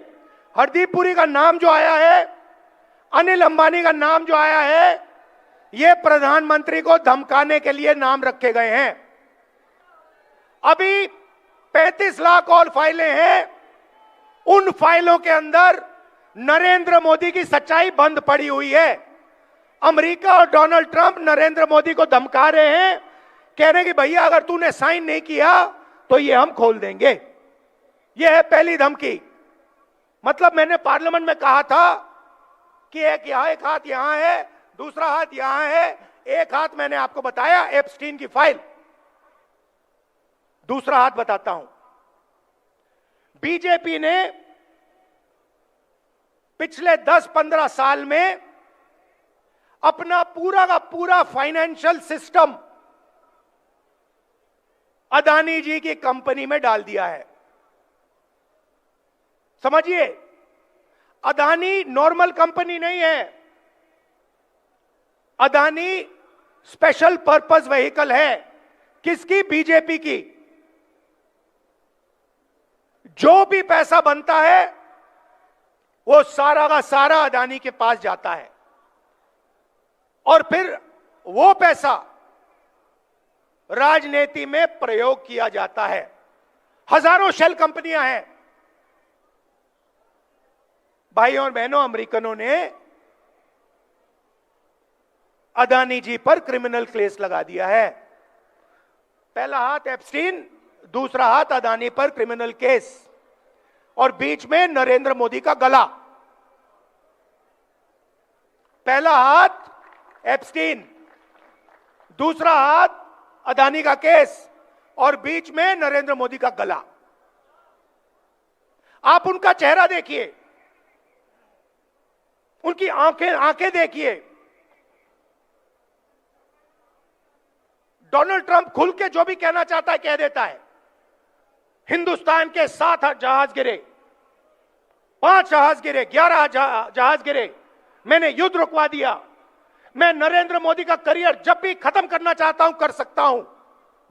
हरदीप पुरी का नाम जो आया है, अनिल अंबानी का नाम जो आया है, ये प्रधानमंत्री को धमकाने के लिए नाम रखे गए हैं। अभी 35 लाख और फाइलें हैं, उन फाइलों के अंदर नरेंद्र मोदी की सच्चाई बंद पड़ी हुई है। अमेरिका और डोनाल्ड ट्रंप नरेंद्र मोदी को धमका रहे हैं, कह रहे हैं कि भैया अगर तूने साइन नहीं किया तो ये हम खोल देंगे। ये है पहली धमकी। मतलब मैंने पार्लियामेंट में कहा था कि एक हाथ यहां है, दूसरा हाथ यहां है, एक हाथ मैंने आपको बताया एप्स्टीन की फाइल, दूसरा हाथ बताता हूं। बीजेपी ने पिछले 10-15 साल में अपना पूरा का पूरा फाइनेंशियल सिस्टम अदानी जी की कंपनी में डाल दिया है। समझिए, अदानी नॉर्मल कंपनी नहीं है, अदानी स्पेशल पर्पस व्हीकल है। किसकी? बीजेपी की। जो भी पैसा बनता है वो सारा का सारा अदानी के पास जाता है और फिर वो पैसा राजनीति में प्रयोग किया जाता है। हजारों शेल कंपनियां हैं। भाइयों और बहनों, अमेरिकनों ने अदानी जी पर क्रिमिनल केस लगा दिया है। पहला हाथ एप्स्टीन, दूसरा हाथ अदानी पर क्रिमिनल केस, और बीच में नरेंद्र मोदी का गला। पहला हाथ एप्स्टीन, दूसरा हाथ अदानी का केस, और बीच में नरेंद्र मोदी का गला। आप उनका चेहरा देखिए, उनकी आंखें देखिए। डोनाल्ड ट्रंप खुल के जो भी कहना चाहता है कह देता है। हिंदुस्तान के 7 जहाज गिरे, 5 जहाज गिरे, 11 जहाज गिरे, मैंने युद्ध रुकवा दिया। मैं नरेंद्र मोदी का करियर जब भी खत्म करना चाहता हूं कर सकता हूं।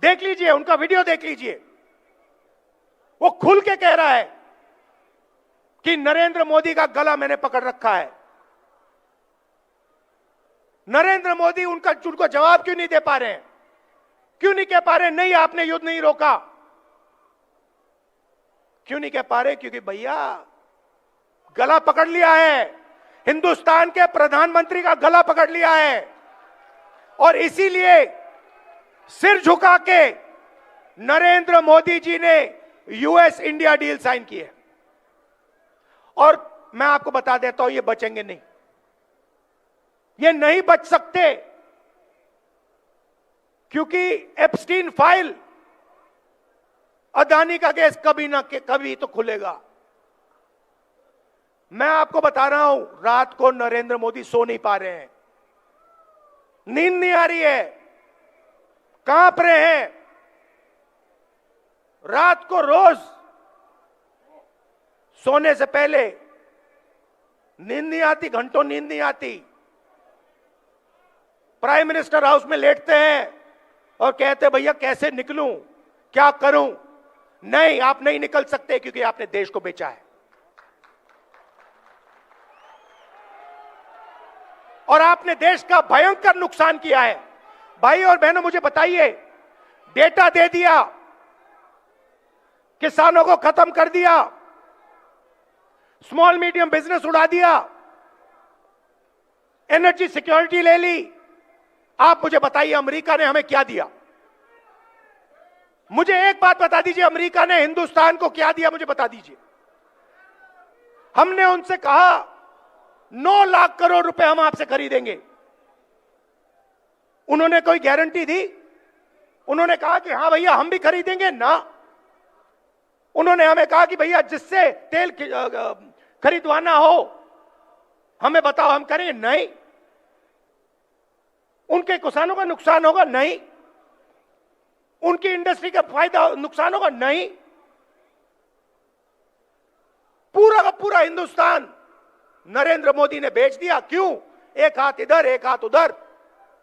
देख लीजिए, उनका वीडियो देख लीजिए। वो खुल के कह रहा है कि नरेंद्र मोदी का गला मैंने पकड़ रखा है। नरेंद्र मोदी उनको जवाब क्यों नहीं दे पा रहे हैं? क्यों नहीं कह पा रहे नहीं आपने युद्ध नहीं रोका? क्यों नहीं कह पा रहे? क्योंकि भैया गला पकड़ लिया है, हिंदुस्तान के प्रधानमंत्री का गला पकड़ लिया है। और इसीलिए सिर झुका के नरेंद्र मोदी जी ने यूएस इंडिया डील साइन की है। और मैं आपको बता देता हूं, ये बचेंगे नहीं, ये नहीं बच सकते, क्योंकि एप्स्टीन फाइल, अदानी का केस कभी ना कभी तो खुलेगा। मैं आपको बता रहा हूं, रात को नरेंद्र मोदी सो नहीं पा रहे हैं, नींद नहीं आ रही है, कांप रहे हैं। रात को रोज सोने से पहले नींद नहीं आती, घंटों नींद नहीं आती। प्राइम मिनिस्टर हाउस में लेटते हैं और कहते हैं भैया कैसे निकलूं, क्या करूं? नहीं, आप नहीं निकल सकते, क्योंकि आपने देश को बेचा है। और आपने देश का भयंकर नुकसान किया है। भाई और बहनों, मुझे बताइए, डेटा दे दिया, किसानों को खत्म कर दिया, स्मॉल मीडियम बिजनेस उड़ा दिया, एनर्जी सिक्योरिटी ले ली। आप मुझे बताइए अमेरिका ने हमें क्या दिया? मुझे एक बात बता दीजिए, अमेरिका ने हिंदुस्तान को क्या दिया? मुझे बता दीजिए। हमने उनसे कहा 9 लाख करोड़ रुपए हम आपसे खरीदेंगे। उन्होंने कोई गारंटी दी? उन्होंने कहा कि हां भैया हम भी खरीदेंगे ना। उन्होंने हमें कहा कि भैया जिससे तेल खरीदवाना हो हमें बताओ, हम करेंगे? नहीं। उनके किसानों का नुकसान होगा? नहीं। उनकी इंडस्ट्री का फायदा नुकसान होगा? नहीं। पूरा का पूरा हिंदुस्तान नरेंद्र मोदी ने बेच दिया। क्यों? एक हाथ इधर, एक हाथ उधर,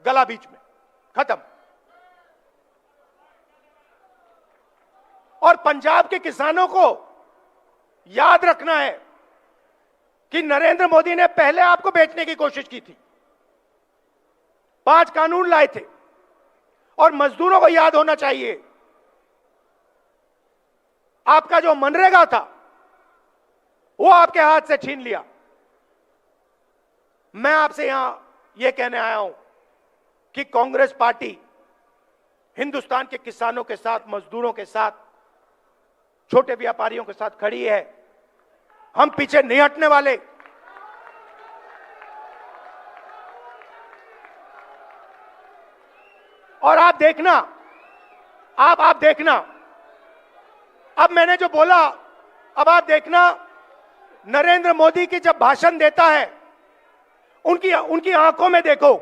गला बीच में, खत्म। और पंजाब के किसानों को याद रखना है कि नरेंद्र मोदी ने पहले आपको बेचने की कोशिश की थी, 5 कानून लाए थे। और मजदूरों को याद होना चाहिए, आपका जो मनरेगा था वो आपके हाथ से छीन लिया। मैं आपसे यहां यह कहने आया हूं कि कांग्रेस पार्टी हिंदुस्तान के किसानों के साथ, मजदूरों के साथ, छोटे व्यापारियों के साथ खड़ी है। हम पीछे नहीं हटने वाले। और आप देखना, आप देखना, अब मैंने जो बोला, अब आप देखना, नरेंद्र मोदी की जब भाषण देता है, उनकी आंखों में देखो,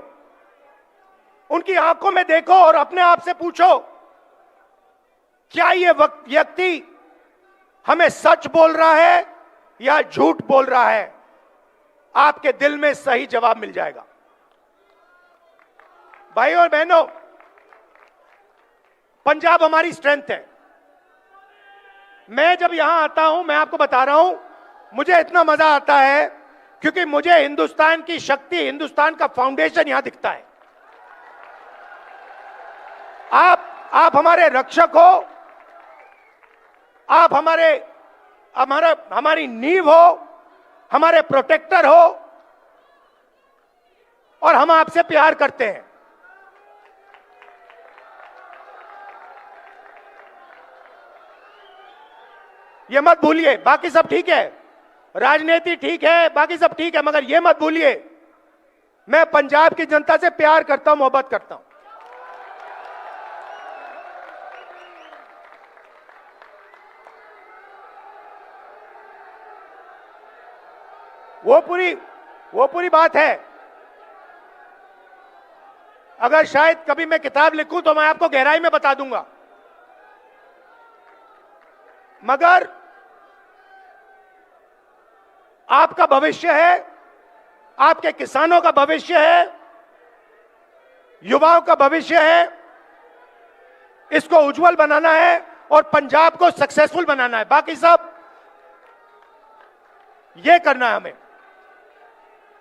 उनकी आंखों में देखो और अपने आप से पूछो, क्या ये व्यक्ति हमें सच बोल रहा है या झूठ बोल रहा है? आपके दिल में सही जवाब मिल जाएगा। भाइयों और बहनों, पंजाब हमारी स्ट्रेंथ है। मैं जब यहां आता हूं, मैं आपको बता रहा हूं, मुझे इतना मजा आता है क्योंकि मुझे हिंदुस्तान की शक्ति, हिंदुस्तान का फाउंडेशन यहां दिखता है। आप हमारे रक्षक हो, आप हमारी नींव हो, हमारे प्रोटेक्टर हो, और हम आपसे प्यार करते हैं। ये मत भूलिए। बाकी सब ठीक है, राजनीति ठीक है, बाकी सब ठीक है, मगर ये मत भूलिए मैं पंजाब की जनता से प्यार करता हूं, मोहब्बत करता हूं। वो पूरी बात है। अगर शायद कभी मैं किताब लिखूं तो मैं आपको गहराई में बता दूंगा, मगर आपका भविष्य है, आपके किसानों का भविष्य है, युवाओं का भविष्य है, इसको उज्जवल बनाना है और पंजाब को सक्सेसफुल बनाना है। बाकी सब ये करना है हमें।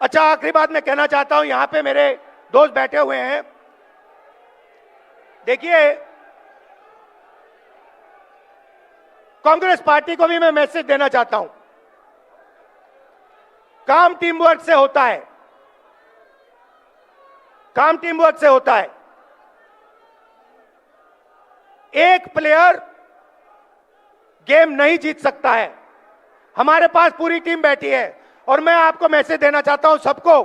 अच्छा, आखिरी बात मैं कहना चाहता हूं, यहां पे मेरे दोस्त बैठे हुए हैं। देखिए, कांग्रेस पार्टी को भी मैं मैसेज देना चाहता हूं, काम टीम वर्क से होता है, काम टीम वर्क से होता है। एक प्लेयर गेम नहीं जीत सकता है। हमारे पास पूरी टीम बैठी है और मैं आपको मैसेज देना चाहता हूं सबको,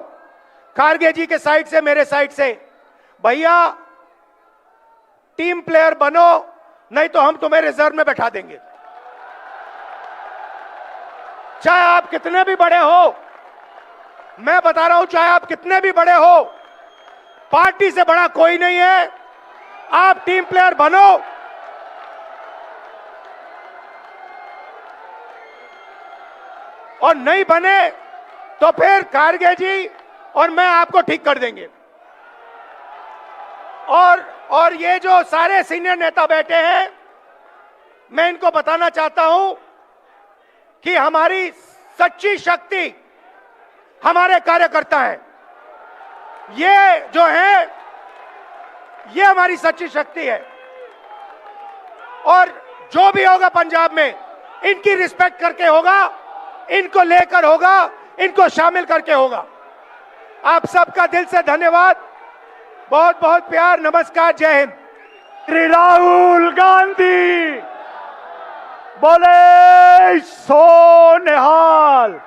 खारगे जी के साइड से, मेरे साइड से, भैया टीम प्लेयर बनो, नहीं तो हम तुम्हें रिजर्व में बैठा देंगे। चाहे आप कितने भी बड़े हो, मैं बता रहा हूं, चाहे आप कितने भी बड़े हो, पार्टी से बड़ा कोई नहीं है। आप टीम प्लेयर बनो, और नहीं बने तो फिर खारगे जी और मैं आपको ठीक कर देंगे। और ये जो सारे सीनियर नेता बैठे हैं, मैं इनको बताना चाहता हूं कि हमारी सच्ची शक्ति हमारे कार्यकर्ता हैं। ये जो है, ये हमारी सच्ची शक्ति है, और जो भी होगा पंजाब में इनकी रिस्पेक्ट करके होगा, इनको लेकर होगा, इनको शामिल करके होगा। आप सबका दिल से धन्यवाद, बहुत बहुत प्यार, नमस्कार, जय हिंद। श्री राहुल गांधी बोले सो निहाल।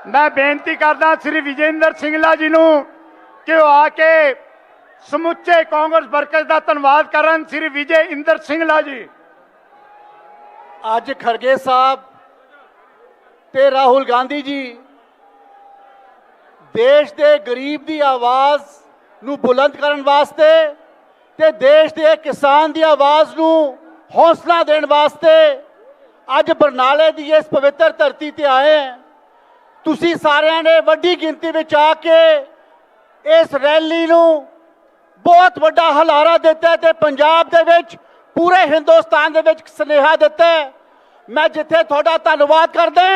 मैं बेनती करदा श्री विजेंद्र सिंगला जी ਨੂੰ कि वो आके समुचे कांग्रेस वर्कर्स का धन्यवाद करन। श्री विजय इंदर सिंगला जी। ਅੱਜ ਖਰਗੇ ਸਾਹਿਬ ਤੇ ਰਾਹੁਲ ਗਾਂਧੀ ਜੀ ਦੇਸ਼ ਦੇ ਗਰੀਬ ਦੀ ਆਵਾਜ਼ ਨੂੰ ਬੁਲੰਦ ਕਰਨ ਵਾਸਤੇ ਤੇ ਦੇਸ਼ ਦੇ ਕਿਸਾਨ ਦੀ ਆਵਾਜ਼ ਨੂੰ ਹੌਸਲਾ ਦੇਣ ਵਾਸਤੇ ਅੱਜ ਬਰਨਾਲੇ ਦੀ ਇਸ ਪਵਿੱਤਰ ਧਰਤੀ ਤੇ ਆਏ हैं। ਤੁਸੀਂ ਸਾਰਿਆਂ ਨੇ ਵੱਡੀ ਗਿਣਤੀ ਵਿੱਚ ਆ ਕੇ ਇਸ ਰੈਲੀ ਨੂੰ ਬਹੁਤ ਵੱਡਾ ਹਲਾਰਾ ਦਿੱਤਾ ਤੇ ਪੰਜਾਬ ਦੇ ਵਿੱਚ पूरे हिंदुस्तान ਦੇ ਵਿੱਚ ਸੁਨੇਹਾ ਦਿੱਤਾ। मैं जिथे थोड़ा धन्यवाद करदा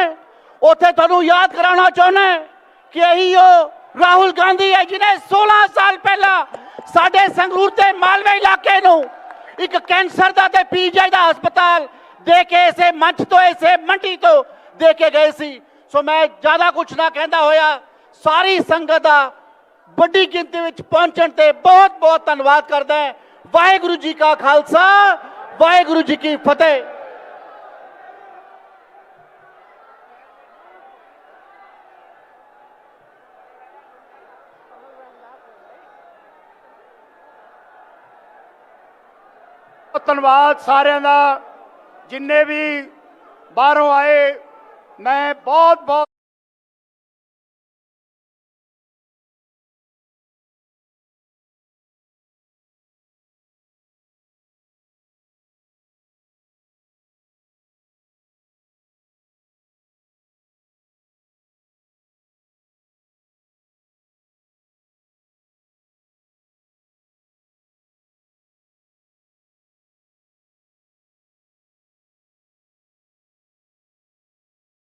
उत्थे तुहानू याद कराना चाहना कि यही राहुल गांधी है जिन्हें 16 साल पहला साडे संगरूर ते मालवे इलाके नू एक कैंसर दा ते पीजीआई दा हस्पताल दे के इसे मंच तो इसे मंडी तो दे के गए सी। सो मैं ज़्यादा कुछ ना कहंदा होया सारी संगत दा बड़ी गिनती विच पहुंचण ते बहुत बहुत धन्यवाद करदा। वाहिगुरू जी का खालसा, वाहिगुरू जी की फतेह। धन्यवाद सारे दा, जिन्ने भी बाहरों आए, मैं बहुत बहुत